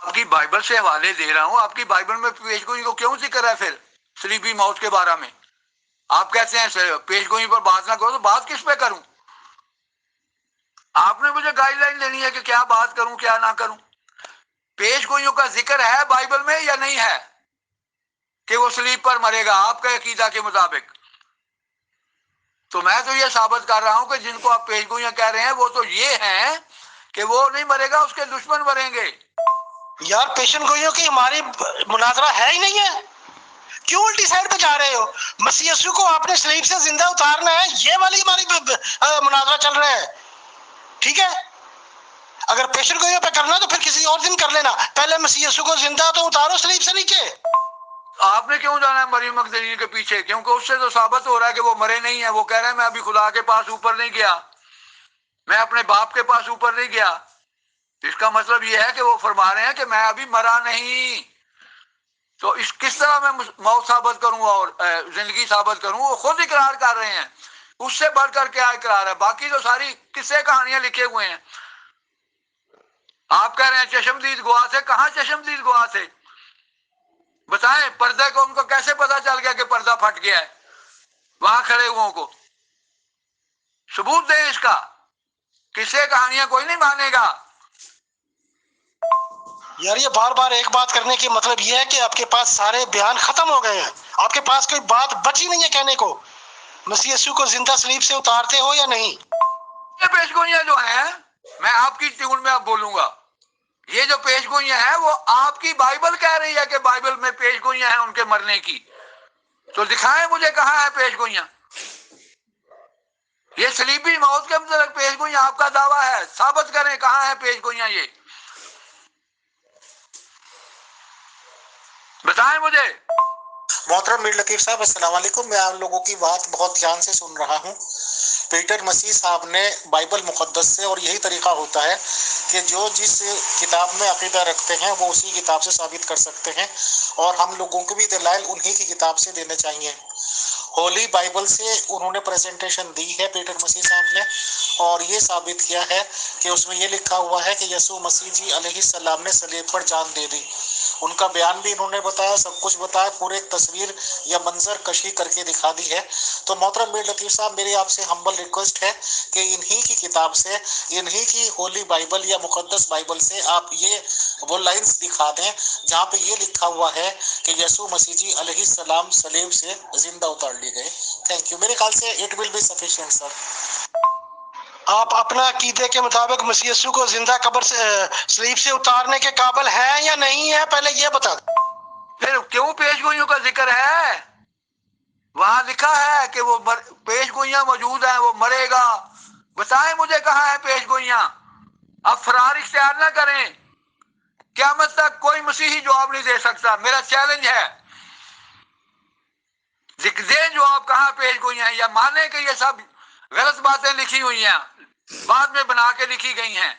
آپ کی بائبل سے حوالے دے رہا ہوں، آپ کی بائبل میں پیش گوئی کو کیوں ذکر ہے پھر صلیبی موت کے بارے میں؟ آپ کہتے ہیں پیش گوئی پر بات نہ کرو، تو بات کس پہ کروں؟ آپ نے مجھے گائیڈ لائن دینی ہے کہ کیا بات کروں کیا نہ کروں۔ پیش گوئیوں کا ذکر ہے بائبل میں یا نہیں ہے کہ وہ صلیب پر مرے گا آپ کے عقیدہ کے مطابق؟ تو میں تو یہ ثابت کر رہا ہوں کہ جن کو آپ پیش گوئیاں کہہ رہے ہیں وہ تو یہ ہیں کہ وہ نہیں مرے گا، اس کے دشمن مریں گے۔ یار پیشن گوئیوں کی ہماری مناظرہ ہے ہی نہیں ہے، کیوں الٹی سائڈ پہ جا رہے ہو؟ مسیح یسوع کو آپ نے صلیب سے زندہ اتارنا ہے، یہ والی ہماری مناظرہ چل رہا ہے، ٹھیک ہے؟ اگر پیشن گوئیوں پہ کرنا تو پھر کسی اور دن کر لینا، پہلے مسیح یسوع کو زندہ تو اتارو صلیب سے نیچے۔ آپ نے کیوں جانا ہے مریم مگدلینی کے پیچھے؟ کیونکہ اس سے تو ثابت ہو رہا ہے کہ وہ مرے نہیں ہیں۔ وہ کہہ رہے ہیں میں ابھی خدا کے پاس اوپر نہیں گیا، میں اپنے باپ کے پاس اوپر نہیں گیا۔ اس کا مطلب یہ ہے کہ وہ فرما رہے ہیں کہ میں ابھی مرا نہیں۔ تو اس کس طرح میں موت ثابت کروں اور زندگی ثابت کروں؟ وہ خود اقرار کر رہے ہیں، اس سے بڑھ کر کیا اقرار ہے؟ باقی تو ساری قصے کہانیاں لکھے ہوئے ہیں۔ آپ کہہ رہے ہیں چشمدید گواہ تھے، کہاں چشمدید گواہ تھے؟ بتائیں، پردے کو ان کو کیسے پتا چل گیا کہ پردہ پھٹ گیا ہے وہاں کھڑے ہوئوں کو؟ ثبوت دیں اس کا۔ قصے کہانیاں کوئی نہیں مانے گا۔ یار یہ بار بار ایک بات کرنے کی مطلب یہ ہے کہ آپ کے پاس سارے بیان ختم ہو گئے ہیں، آپ کے پاس کوئی بات بچی نہیں ہے کہنے کو۔ مسیح یسوع کو زندہ صلیب سے اتارتے ہو یا نہیں؟ یہ پیش گوئیاں جو ہیں، میں آپ کی ٹیون میں اب بولوں گا، یہ جو پیش گوئیاں ہیں وہ آپ کی بائبل کہہ رہی ہے کہ بائبل میں پیش گوئیاں ہیں ان کے مرنے کی۔ تو دکھائیں مجھے کہاں ہے پیش گوئیاں۔ یہ صلیبی موت کے متعلق پیش گوئیاں آپ کا دعویٰ ہے، ثابت کریں کہاں ہے پیش گوئیاں، یہ بتائیں مجھے۔ محترم میر لطیف صاحب السلام علیکم، میں آپ لوگوں کی بات بہت دھیان سے سن رہا ہوں۔ پیٹر مسیح صاحب نے بائبل مقدس سے، اور یہی طریقہ ہوتا ہے کہ جو جس کتاب میں عقیدہ رکھتے ہیں وہ اسی کتاب سے ثابت کر سکتے ہیں، اور ہم لوگوں کو بھی دلائل انہی کی کتاب سے دینے چاہیے۔ ہولی بائبل سے انہوں نے پریزنٹیشن دی ہے پیٹر مسیح صاحب نے، اور یہ ثابت کیا ہے کہ اس میں یہ لکھا ہوا ہے کہ یسوع مسیح جی علیہ السلام نے صلیب پر جان دے دی۔ ان کا بیان بھی انہوں نے بتایا، سب کچھ بتایا، پورے ایک تصویر یا منظر کشی کر کے دکھا دی ہے۔ تو محترم میر لطیف صاحب، میری آپ سے ہمبل ریکویسٹ ہے کہ انہی کی کتاب سے، انہی کی ہولی بائبل یا مقدس بائبل سے آپ یہ وہ لائنز دکھا دیں جہاں پہ یہ لکھا ہوا ہے کہ یسوع مسیح جی علیہ السلام صلیب سے زندہ اتار لیے گئے۔ تھینک یو، میرے خیال سے اٹ ول بی سفیشینٹ سر۔ آپ اپنا عقیدے کے مطابق مسیح یسوع کو زندہ قبر سے سلیب سے اتارنے کے قابل ہیں یا نہیں ہے، پہلے یہ بتا دیں۔ پھر کیوں پیش گوئیوں کا ذکر ہے؟ وہاں لکھا ہے کہ وہ پیش گوئیاں موجود ہیں، وہ مرے گا۔ بتائیں مجھے کہاں ہے پیش گوئیاں؟ اب فرار اختیار نہ کریں، قیامت تک کوئی مسیحی جواب نہیں دے سکتا۔ میرا چیلنج ہے، دیں جواب کہاں پیش گوئیاں ہیں، یا مانے کہ یہ سب غلط باتیں لکھی ہوئی ہیں، بعد میں بنا کے لکھی گئی ہیں۔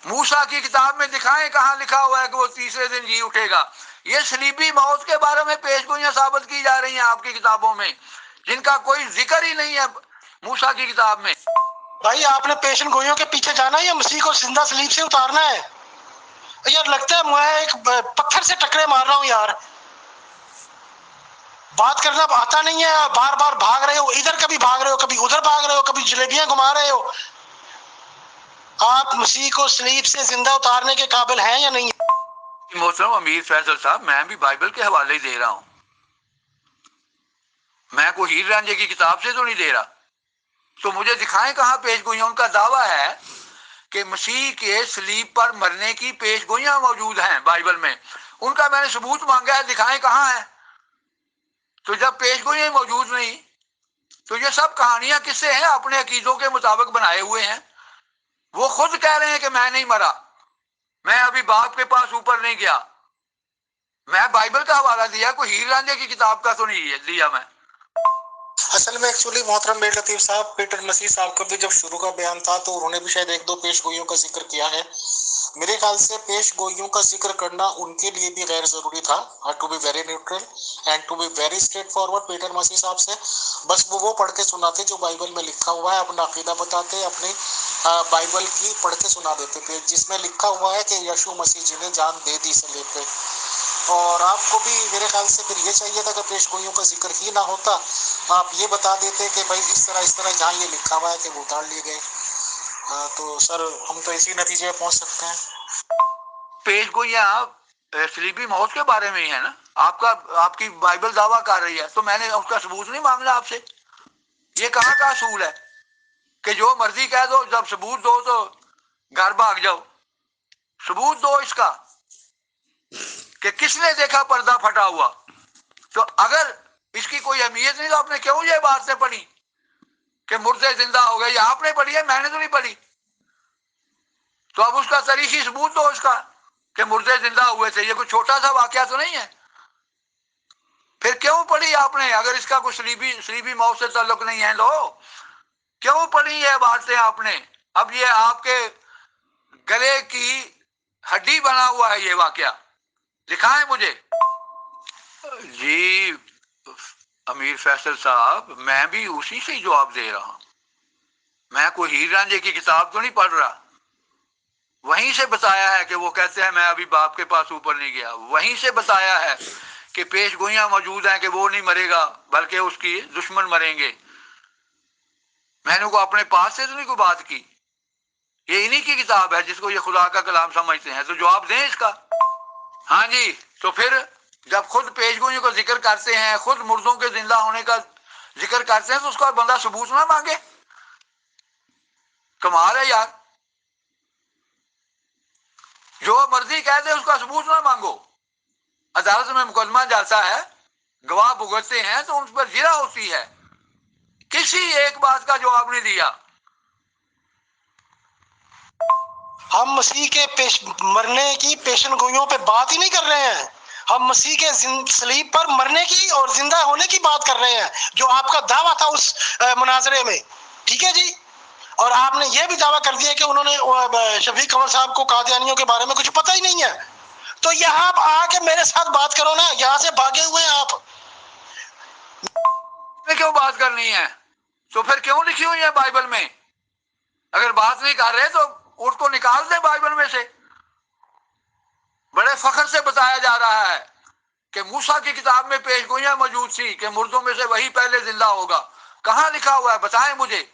موسیٰ کی کتاب میں دکھائیں کہاں لکھا ہوا ہے کہ وہ تیسرے دن جی اٹھے گا۔ یہ صلیبی موت کے بارے میں پیش گوئیاں ثابت کی جا رہی ہیں آپ کی کتابوں میں، جن کا کوئی ذکر ہی نہیں ہے موسیٰ کی کتاب میں۔ بھائی آپ نے پیشن گوئیوں کے پیچھے جانا ہے یا مسیح کو زندہ سلیب سے اتارنا ہے؟ یار لگتا ہے میں ایک پتھر سے ٹکرے مار رہا ہوں یار، بات کرنا آتا نہیں ہے، بار بار بھاگ رہے ہو، ادھر کبھی بھاگ رہے ہو، کبھی ادھر بھاگ رہے ہو، کبھی جلیبیاں گھما رہے ہو۔ آپ مسیح کو سلیب سے زندہ اتارنے کے قابل ہیں یا نہیں؟ محترم امیر فیصل صاحب، میں بھی بائبل کے حوالے ہی دے رہا ہوں، میں کوئی ہیر رانجھے کی کتاب سے تو نہیں دے رہا۔ تو مجھے دکھائیں کہاں پیش گوئیاں۔ ان کا دعویٰ ہے کہ مسیح کے صلیب پر مرنے کی پیش گوئیاں موجود ہیں بائبل میں، ان کا میں نے ثبوت مانگا ہے، دکھائیں کہاں ہے۔ تو جب پیش گوئیاں موجود نہیں تو یہ سب کہانیاں کس سے ہیں؟ اپنے عقیدوں کے مطابق بنائے ہوئے ہیں۔ وہ خود کہہ رہے ہیں کہ میں نہیں مرا، میں ابھی باپ کے پاس اوپر نہیں گیا، میں بائبل کا حوالہ دیا، کوئی ہیر رانجھے کی کتاب کا تو نہیں دیا میں۔ اصل میں ایکچولی محترم میر لطیف صاحب، پیٹر مسیح صاحب کا بھی جب شروع کا بیان تھا تو انہوں نے بھی شاید ایک دو پیش گوئیوں کا ذکر کیا ہے۔ میرے خیال سے پیش گوئیوں کا ذکر کرنا ان کے لیے بھی غیر ضروری تھا، to be very neutral and to be very straightforward Peter Masih صاحب سے۔ بس وہ پڑھ کے سناتے جو بائبل میں لکھا ہوا ہے، اپنا عقیدہ بتاتے، اپنی بائبل کی پڑھ کے سنا دیتے تھے جس میں لکھا ہوا ہے کہ یشوع مسیح جی نے جان دے دی صلیب پہ۔ اور آپ کو بھی میرے خیال سے پھر یہ چاہیے تھا کہ پیش گوئیوں کا ذکر ہی نہ ہوتا، آپ یہ بتا دیتے کہ بھائی اس طرح جہاں یہ لکھا ہوا ہے کہ وہ اتار لیے گئے۔ تو سر ہم تو اسی نتیجے پہ پہنچ سکتے ہیں۔ پیش گوئیاں صلیبی موت کے بارے میں ہی ہے نا، آپ کی بائبل دعویٰ کر رہی ہے، تو میں نے اس کا ثبوت نہیں مانگنا آپ سے۔ یہ کہاں کا اصول ہے کہ جو مرضی کہہ دو، جب ثبوت دو تو گھر بھاگ جاؤ؟ ثبوت دو اس کا کہ کس نے دیکھا پردہ پھٹا ہوا۔ تو اگر اس کی کوئی اہمیت نہیں تو آپ نے کیوں یہ باتیں پڑھی کہ مردے زندہ ہو گئے؟ یہ آپ نے پڑھی ہے، میں نے تو نہیں پڑھی۔ تو اب اس کا تاریخی ثبوت دو اس کا کہ مردے زندہ ہوئے تھے، یہ کوئی چھوٹا سا واقعہ تو نہیں ہے۔ پھر کیوں پڑھی آپ نے اگر اس کا کوئی صلیبی موت سے تعلق نہیں ہے؟ لو کیوں پڑھی یہ باتیں آپ نے؟ اب یہ آپ کے گلے کی ہڈی بنا ہوا ہے یہ واقعہ، دکھائیں مجھے۔ جی امیر فیصل صاحب، میں بھی اسی سے جواب دے رہا ہوں، میں کوئی ہیر رانجھے کی کتاب تو نہیں پڑھ رہا۔ وہیں سے بتایا ہے کہ وہ کہتے ہیں میں ابھی باپ کے پاس اوپر نہیں گیا، وہیں سے بتایا ہے کہ پیش گوئیاں موجود ہیں کہ وہ نہیں مرے گا بلکہ اس کی دشمن مریں گے۔ میں نے کو اپنے پاس سے تو نہیں کوئی بات کی، یہ انہی کی کتاب ہے جس کو یہ خدا کا کلام سمجھتے ہیں، تو جواب دیں اس کا۔ ہاں جی، تو پھر جب خود پیش گوئیوں کا ذکر کرتے ہیں، خود مردوں کے زندہ ہونے کا ذکر کرتے ہیں، تو اس کا بندہ ثبوت نہ مانگے؟ کمال ہے یار، جو مرضی کہہ دے اس کا ثبوت نہ مانگو۔ عدالت میں مقدمہ جاتا ہے، گواہ بھگتتے ہیں تو ان پر جرح ہوتی ہے، کسی ایک بات کا جواب نہیں دیا۔ ہم مسیح کے مرنے کی پیشن گوئیوں پہ بات ہی نہیں کر رہے ہیں، ہم مسیح کے صلیب پر مرنے کی اور زندہ ہونے کی بات کر رہے ہیں جو آپ کا دعویٰ تھا اس مناظرے میں، ٹھیک ہے جی؟ اور آپ نے یہ بھی دعویٰ کر دیا کہ انہوں نے شفیق قمر صاحب کو قادیانیوں کے بارے میں کچھ پتہ ہی نہیں ہے۔ تو یہاں آپ آ کے میرے ساتھ بات کرو نا، یہاں سے بھاگے ہوئے ہیں آپ۔ کیوں بات کرنی ہے؟ تو پھر کیوں لکھی ہوئی ہے بائبل میں؟ اگر بات نہیں کر رہے تو اس کو نکال دیں بائبل میں سے۔ بڑے فخر سے بتایا جا رہا ہے کہ موسیٰ کی کتاب میں پیش گوئیاں موجود تھی کہ مردوں میں سے وہی پہلے زندہ ہوگا۔ کہاں لکھا ہوا ہے؟ بتائیں مجھے۔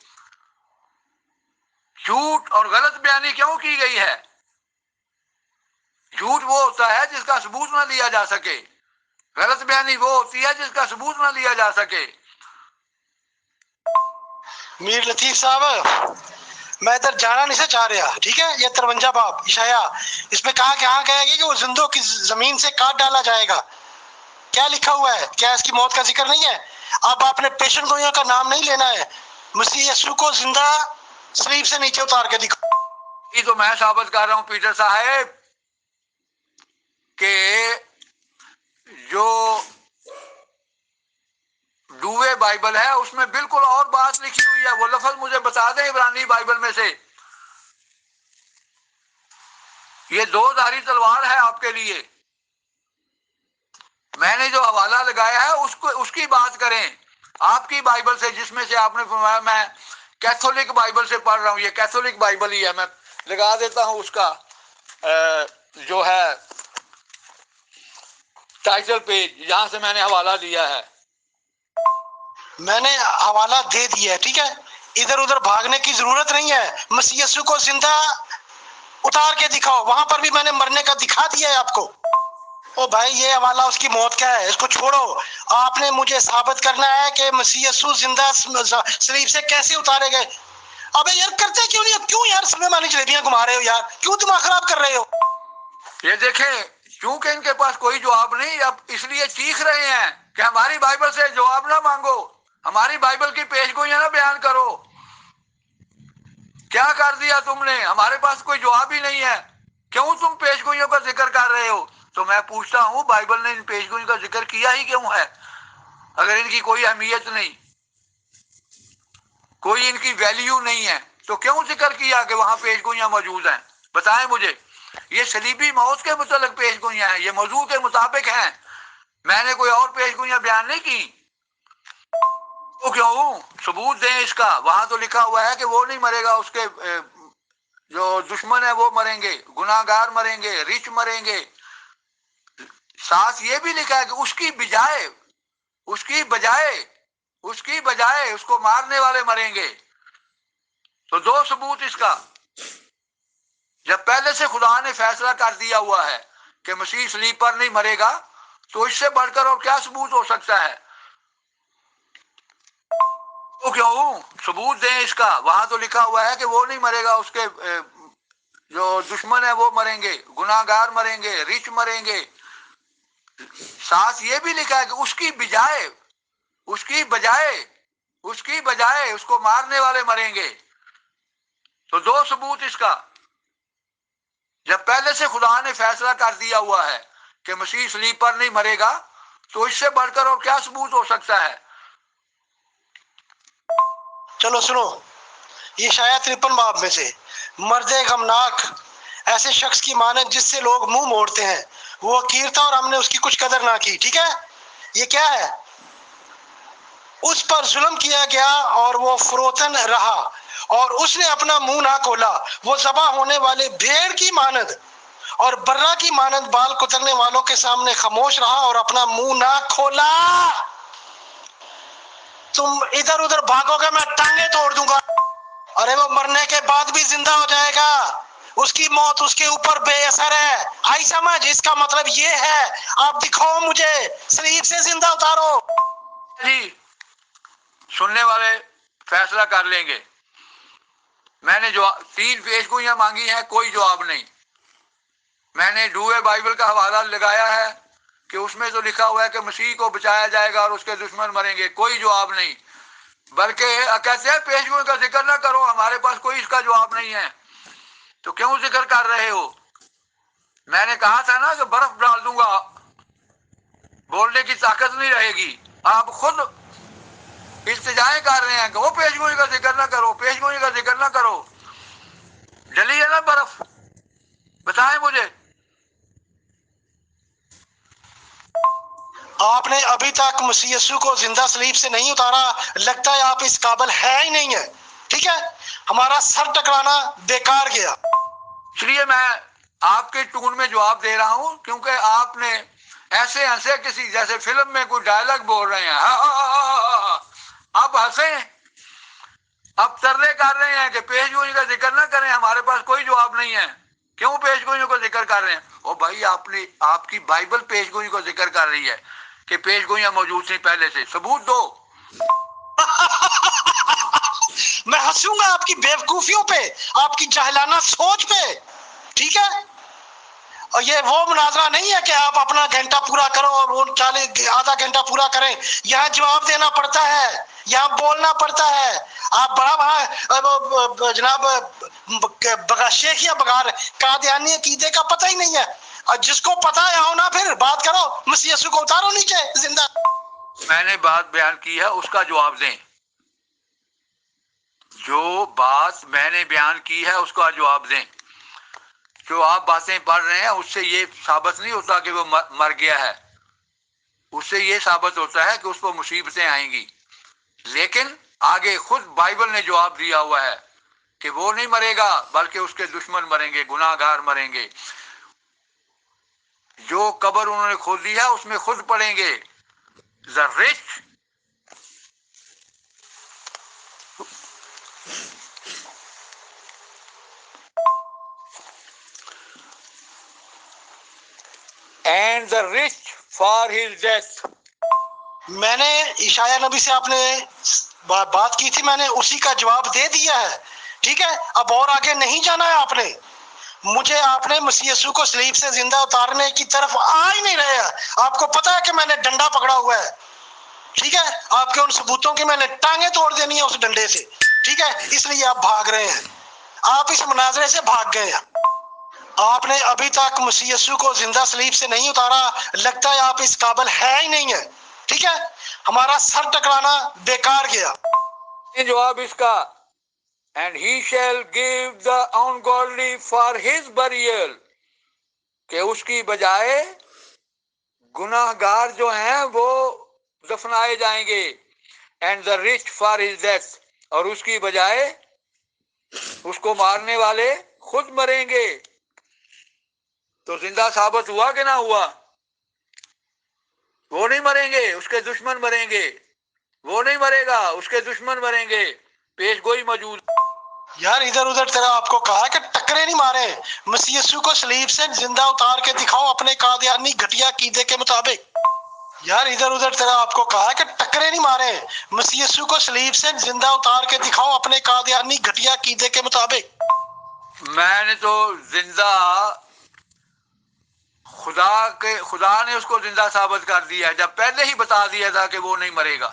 جھوٹ اور غلط بیانی کیوں کی گئی ہے؟ جھوٹ وہ ہوتا ہے جس کا ثبوت نہ لیا جا سکے، غلط بیانی وہ ہوتی ہے جس کا ثبوت نہ لیا جا سکے۔ میر لطیف صاحب میں ادھر جانا نہیں سے چاہ رہا، ٹھیک ہے؟ یہ 53 باب اشعیا، اس میں کہا کہاں گیا کہ وہ زندوں کی زمین سے کاٹ ڈالا جائے گا، کیا لکھا ہوا ہے؟ کیا اس کی موت کا ذکر نہیں ہے؟ اب آپ نے پیشن گوئیوں کا نام نہیں لینا ہے، مسیح یسوع کو زندہ صلیب سے نیچے اتار کے دکھا۔ یہ تو میں ثابت کر رہا ہوں پیٹر صاحب کہ جو ڈوے بائبل ہے اس میں بالکل اور بات لکھی ہوئی ہے، وہ لفظ مجھے بتا دیں عبرانی بائبل میں سے۔ یہ 2 دھاری تلوار ہے آپ کے لیے، میں نے جو حوالہ لگایا ہے اس کی بات کریں، آپ کی بائبل سے، جس میں سے آپ نے فرمایا میں کیتھولک بائبل سے پڑھ رہا ہوں، یہ کیتھولک بائبل ہی ہے، میں لگا دیتا ہوں اس کا جو ہے ٹائٹل پیج جہاں سے میں نے حوالہ دیا ہے۔ میں نے حوالہ دے دیا ہے، ٹھیک ہے؟ ادھر ادھر بھاگنے کی ضرورت نہیں ہے، مسیح یسوع کو زندہ اتار کے دکھاؤ، وہاں پر بھی میں نے مرنے کا دکھا دیا ہے آپ کو۔ او بھائی یہ حوالہ اس کی موت کا ہے، اس کو چھوڑو، آپ نے مجھے ثابت کرنا ہے کہ مسیح یسوع زندہ صلیب سے کیسے اتارے گئے۔ ابے یار کرتے کیوں نہیں؟ کیوں یار سلیمانی جلیبیاں گھما رہے ہو یار؟ کیوں دماغ خراب کر رہے ہو؟ یہ دیکھیں، چونکہ ان کے پاس کوئی جواب نہیں، اب اس لیے چیخ رہے ہیں کہ ہماری بائبل سے جواب نہ مانگو، ہماری بائبل کی پیش گوئیاں نہ بیان کرو۔ کیا کر دیا تم نے؟ ہمارے پاس کوئی جواب ہی نہیں ہے، کیوں تم پیش گوئیوں کا ذکر کر رہے ہو؟ تو میں پوچھتا ہوں بائبل نے ان پیش گوئیوں کا ذکر کیا ہی کیوں ہے؟ اگر ان کی کوئی اہمیت نہیں، کوئی ان کی ویلیو نہیں ہے، تو کیوں ذکر کیا کہ وہاں پیش گوئیاں موجود ہیں؟ بتائیں مجھے۔ یہ صلیبی موت کے متعلق پیش گوئیاں ہیں، یہ موضوع کے مطابق ہیں، میں نے کوئی اور پیش گوئیاں بیان نہیں کی۔ تو کیوں؟ ثبوت دیں اس کا، وہاں تو لکھا ہوا ہے کہ وہ نہیں مرے گا، اس کے جو دشمن ہیں وہ مریں گے، گناہ گار مریں گے، رچ مریں گے، ساتھ یہ بھی لکھا ہے کہ اس کی بجائے اس کو مارنے والے مریں گے۔ تو 2 ثبوت اس کا، جب پہلے سے خدا نے فیصلہ کر دیا ہوا ہے کہ مسیح صلیب پر نہیں مرے گا، تو اس سے بڑھ کر اور کیا ثبوت ہو سکتا ہے؟ تو کیوں؟ ثبوت دیں اس کا، وہاں تو لکھا ہوا ہے کہ وہ نہیں مرے گا، اس کے جو دشمن ہیں وہ مریں گے، گناہ گار مریں گے، رچ مریں گے، ساتھ یہ بھی لکھا ہے کہ اس کی بجائے اس کو مارنے والے مریں گے۔ تو 2 ثبوت اس کا، جب پہلے سے خدا نے فیصلہ کر دیا ہوا ہے کہ مسیح صلیب پر نہیں مرے گا، تو اس سے بڑھ کر اور کیا ثبوت ہو سکتا ہے؟ چلو سنو، یہ شاید 53 باب میں سے، مرد غمناک ایسے شخص کی مانند جس سے لوگ منہ موڑتے ہیں، وہ حقیر تھا اور ہم نے اس کی کچھ قدر نہ کی، ٹھیک ہے؟ یہ کیا ہے؟ اس پر ظلم کیا گیا اور وہ فروتن رہا، اور اس نے اپنا منہ نہ کھولا، وہ ذبح ہونے والے بھیڑ کی مانند اور برہ کی مانند بال کترنے والوں کے سامنے خاموش رہا اور اپنا منہ نہ کھولا۔ تم ادھر ادھر بھاگو گے میں ٹانگیں توڑ دوں گا۔ ارے وہ مرنے کے بعد بھی زندہ ہو جائے گا، اس کی موت اس کے اوپر بے اثر ہے، آئی سمجھ؟ اس کا مطلب یہ ہے، آپ دکھاؤ مجھے صلیب سے زندہ اتارو۔ جی سننے والے فیصلہ کر لیں گے۔ میں نے جو 3 پیش گوئیاں مانگی ہیں، کوئی جواب نہیں۔ میں نے ڈوئے بائبل کا حوالہ لگایا ہے کہ اس میں تو لکھا ہوا ہے کہ مسیح کو بچایا جائے گا اور اس کے دشمن مریں گے، کوئی جواب نہیں، بلکہ کہتے ہیں پیش گوئی کا ذکر نہ کرو، ہمارے پاس کوئی اس کا جواب نہیں ہے، تو کیوں ذکر کر رہے ہو؟ میں نے کہا تھا نا کہ برف ڈال دوں گا، بولنے کی طاقت نہیں رہے گی۔ آپ خود التجائیں کر رہے ہیں کہ وہ پیش گوئی کا ذکر نہ کرو، پیش گوئی کا ذکر نہ کرو، جلی ہے نا برف؟ بتائیں مجھے۔ آپ نے ابھی تک مسیح یسوع کو زندہ صلیب سے نہیں اتارا، لگتا ہے آپ اس قابل ہے ہی نہیں ہے، ٹھیک ہے؟ ہمارا سر ٹکرانا بیکار گیا۔ اس لیے میں آپ کے ٹون میں جواب دے رہا ہوں، کیونکہ آپ نے ایسے ہنسے کسی جیسے فلم میں کوئی ڈائلاگ بول رہے ہیں، اب ہنسیں، اب ترلے کر رہے ہیں کہ پیش گوئی کا ذکر نہ کریں، ہمارے پاس کوئی جواب نہیں ہے، کیوں پیش گوئیوں کا ذکر کر رہے ہیں؟ او بھائی آپ کی بائبل پیش گوئی کو ذکر کر رہی ہے کہ پیش گوئیاں موجود تھیں پہلے سے، ثبوت دو۔ میں ہنسوں گا آپ کی بیوقوفیوں پہ، آپ کی جاہلانہ سوچ پہ، ٹھیک ہے؟ اور یہ وہ مناظرہ نہیں ہے کہ آپ اپنا گھنٹہ پورا کرو اور وہ 40 آدھا گھنٹہ پورا کریں، یہاں جواب دینا پڑتا ہے، یہاں بولنا پڑتا ہے۔ آپ بڑا وہاں جناب شیخیاں بغار قادیانی عقیدے کا پتہ ہی نہیں ہے، اور جس کو پتہ ہے آؤ نا پھر بات کرو، مسیح یسوع کو اتارو نیچے زندہ۔ میں نے بات بیان کی ہے اس کا جواب دیں، جو بات میں نے بیان کی ہے اس کا جواب دیں۔ جو آپ باتیں پڑھ رہے ہیں اس سے یہ ثابت نہیں ہوتا کہ وہ مر گیا ہے، اس سے یہ ثابت ہوتا ہے کہ اس کو مصیبتیں آئیں گی، لیکن آگے خود بائبل نے جواب دیا ہوا ہے کہ وہ نہیں مرے گا بلکہ اس کے دشمن مریں گے، گناہ گار مریں گے۔ جو قبر انہوں نے کھود دی ہے اس میں خود پڑیں گے the rich and the rich for his death. میں نے عشایہ نبی سے آپ نے بات کی تھی، میں نے اسی کا جواب دے دیا ہے، ٹھیک ہے؟ اب اور آگے نہیں جانا ہے آپ نے، مجھے آپ نے مسیح یسوع کو صلیب سے زندہ اتارنے کی طرف آ ہی نہیں رہے ہیں۔ آپ کو پتا ہے کہ میں نے ڈنڈا پکڑا ہوا ہے، ٹھیک ہے؟ آپ کے ان ثبوتوں کی میں نے ٹانگیں توڑ دینی ہے اس ڈنڈے سے، ٹھیک ہے؟ اس لیے آپ بھاگ رہے ہیں، آپ اس مناظرے سے بھاگ گئے ہیں۔ آپ نے ابھی تک مسیح یسوع کو زندہ صلیب سے نہیں اتارا، لگتا ہے آپ اس قابل ہے ہی نہیں ہے، ٹھیک ہے؟ ہمارا سر ٹکرانا بیکار گیا۔ جواب اس کا and he shall give the ungodly for his burial، کہ اس کی بجائے گناہ گار جو ہیں وہ دفنائے جائیں گے، and the rich for his death، اور اس کی بجائے اس کو مارنے والے خود مریں گے۔ تو زندہ ثابت ہوا کہ نہ ہوا؟ وہ نہیں مریں گے، اس کے دشمن مریں گے۔ وہ نہیں مرے گا، اس کے دشمن مریں گے۔ پیش گوئی موجود۔ یار ادھر ادھر طرح آپ کو کہا کہ ٹکرے نہیں مارے، مسیح یسوع کو صلیب سے زندہ اتار کے دکھاؤ اپنے قادیانی گھٹیا عقیدے کے مطابق۔ یار ادھر ادھر طرح آپ کو کہا کہ ٹکرے نہیں مارے، مسیح یسوع کو صلیب سے زندہ اتار کے دکھاؤ اپنے قادیانی گھٹیا عقیدے کے مطابق۔ میں نے تو زندہ خدا نے اس کو زندہ ثابت کر دیا ہے، جب پہلے ہی بتا دیا تھا کہ وہ نہیں مرے گا،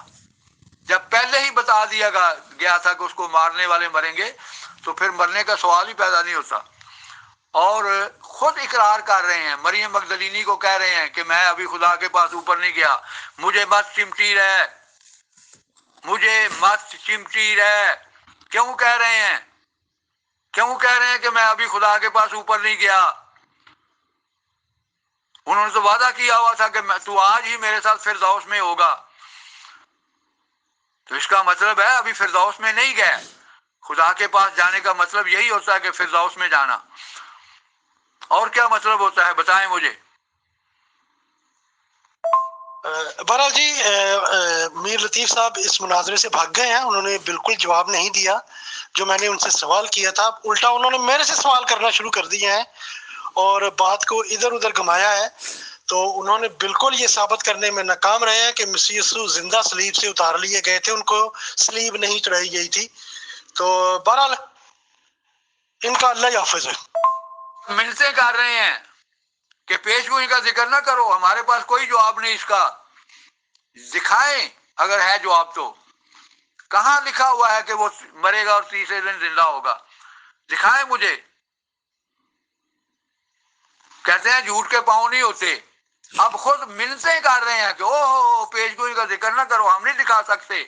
جب پہلے ہی بتا دیا گیا تھا کہ اس کو مارنے والے مریں گے، تو پھر مرنے کا سوال ہی پیدا نہیں ہوتا۔ اور خود اقرار کر رہے ہیں، مریم مگدلینی کو کہہ رہے ہیں کہ میں ابھی خدا کے پاس اوپر نہیں گیا، مجھے مت چمٹی رہے، مجھے مت چمٹی رہے۔ کیوں کہہ رہے ہیں؟ کیوں کہہ رہے ہیں کہ میں ابھی خدا کے پاس اوپر نہیں گیا؟ انہوں نے تو وعدہ کیا ہوا تھا کہ تو آج ہی میرے ساتھ فردوس میں ہوگا، تو اس کا مطلب ہے ابھی فردوس میں نہیں گئے۔ خدا کے پاس جانے کا مطلب یہی ہوتا ہے کہ فردوس میں جانا، اور کیا مطلب ہوتا ہے بتائیں مجھے۔ بہرحال جی میر لطیف صاحب اس مناظرے سے بھاگ گئے ہیں، انہوں نے بالکل جواب نہیں دیا جو میں نے ان سے سوال کیا تھا، الٹا انہوں نے میرے سے سوال کرنا شروع کر دیے ہیں اور بات کو ادھر ادھر گھمایا ہے۔ تو انہوں نے بالکل یہ ثابت کرنے میں ناکام رہے ہیں کہ مسیح یسوع زندہ صلیب سے اتار لیے گئے تھے، ان کو صلیب نہیں چڑھائی گئی تھی۔ تو بہرحال ان کا اللہ حافظ ہے۔ منتیں کر رہے ہیں کہ پیش گوئی کا ذکر نہ کرو، ہمارے پاس کوئی جواب نہیں اس کا، دکھائیں اگر ہے جواب تو۔ کہاں لکھا ہوا ہے کہ وہ مرے گا اور تیسرے دن زندہ ہوگا؟ دکھائیں مجھے۔ کہتے ہیں جھوٹ کے پاؤں نہیں ہوتے، اب خود منتیں کر رہے ہیں کہ او پیش گوئی کا ذکر نہ کرو، ہم نہیں دکھا سکتے۔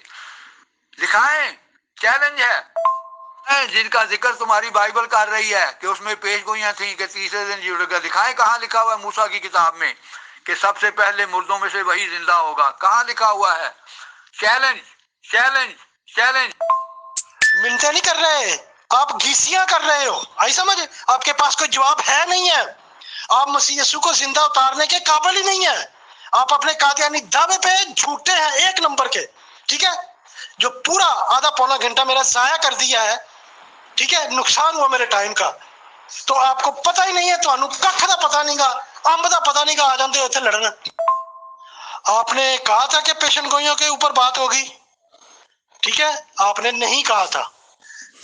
دکھائیں، چیلنج ہے۔ جن کا ذکر تمہاری بائبل کر رہی ہے کہ اس میں پیش گوئیاں تھیں کہ تیسرے دن جی اٹھے گا، دکھائیں کہاں لکھا ہوا ہے موسیٰ کی کتاب میں کہ سب سے پہلے مردوں میں سے وہی زندہ ہوگا؟ کہاں لکھا ہوا ہے؟ Challenge challenge challenge. منتیں نہیں کر رہے، آپ گھیسیاں کر رہے ہو، آئی سمجھ؟ آپ کے پاس کوئی جواب ہے نہیں ہے، آپ مسیح یسوع کو زندہ اتارنے کے قابل ہی نہیں ہے، آپ اپنے قادیانی دعوے پہ جھوٹے ہیں ایک نمبر کے، ٹھیک ہے؟ جو پورا آدھا پونا گھنٹہ میرا ضائع کر دیا ہے، ٹھیک ہے، نقصان ہوا میرے ٹائم کا، تو آپ کو پتہ ہی نہیں ہے، تمہیں ککھ دا پتہ نہیں گا، امب دا پتہ نہیں گا، آ جاندے ہوتے لڑنا۔ آپ نے کہا تھا کہ پیشن گوئیوں کے اوپر بات ہوگی، ٹھیک ہے، آپ نے نہیں کہا تھا،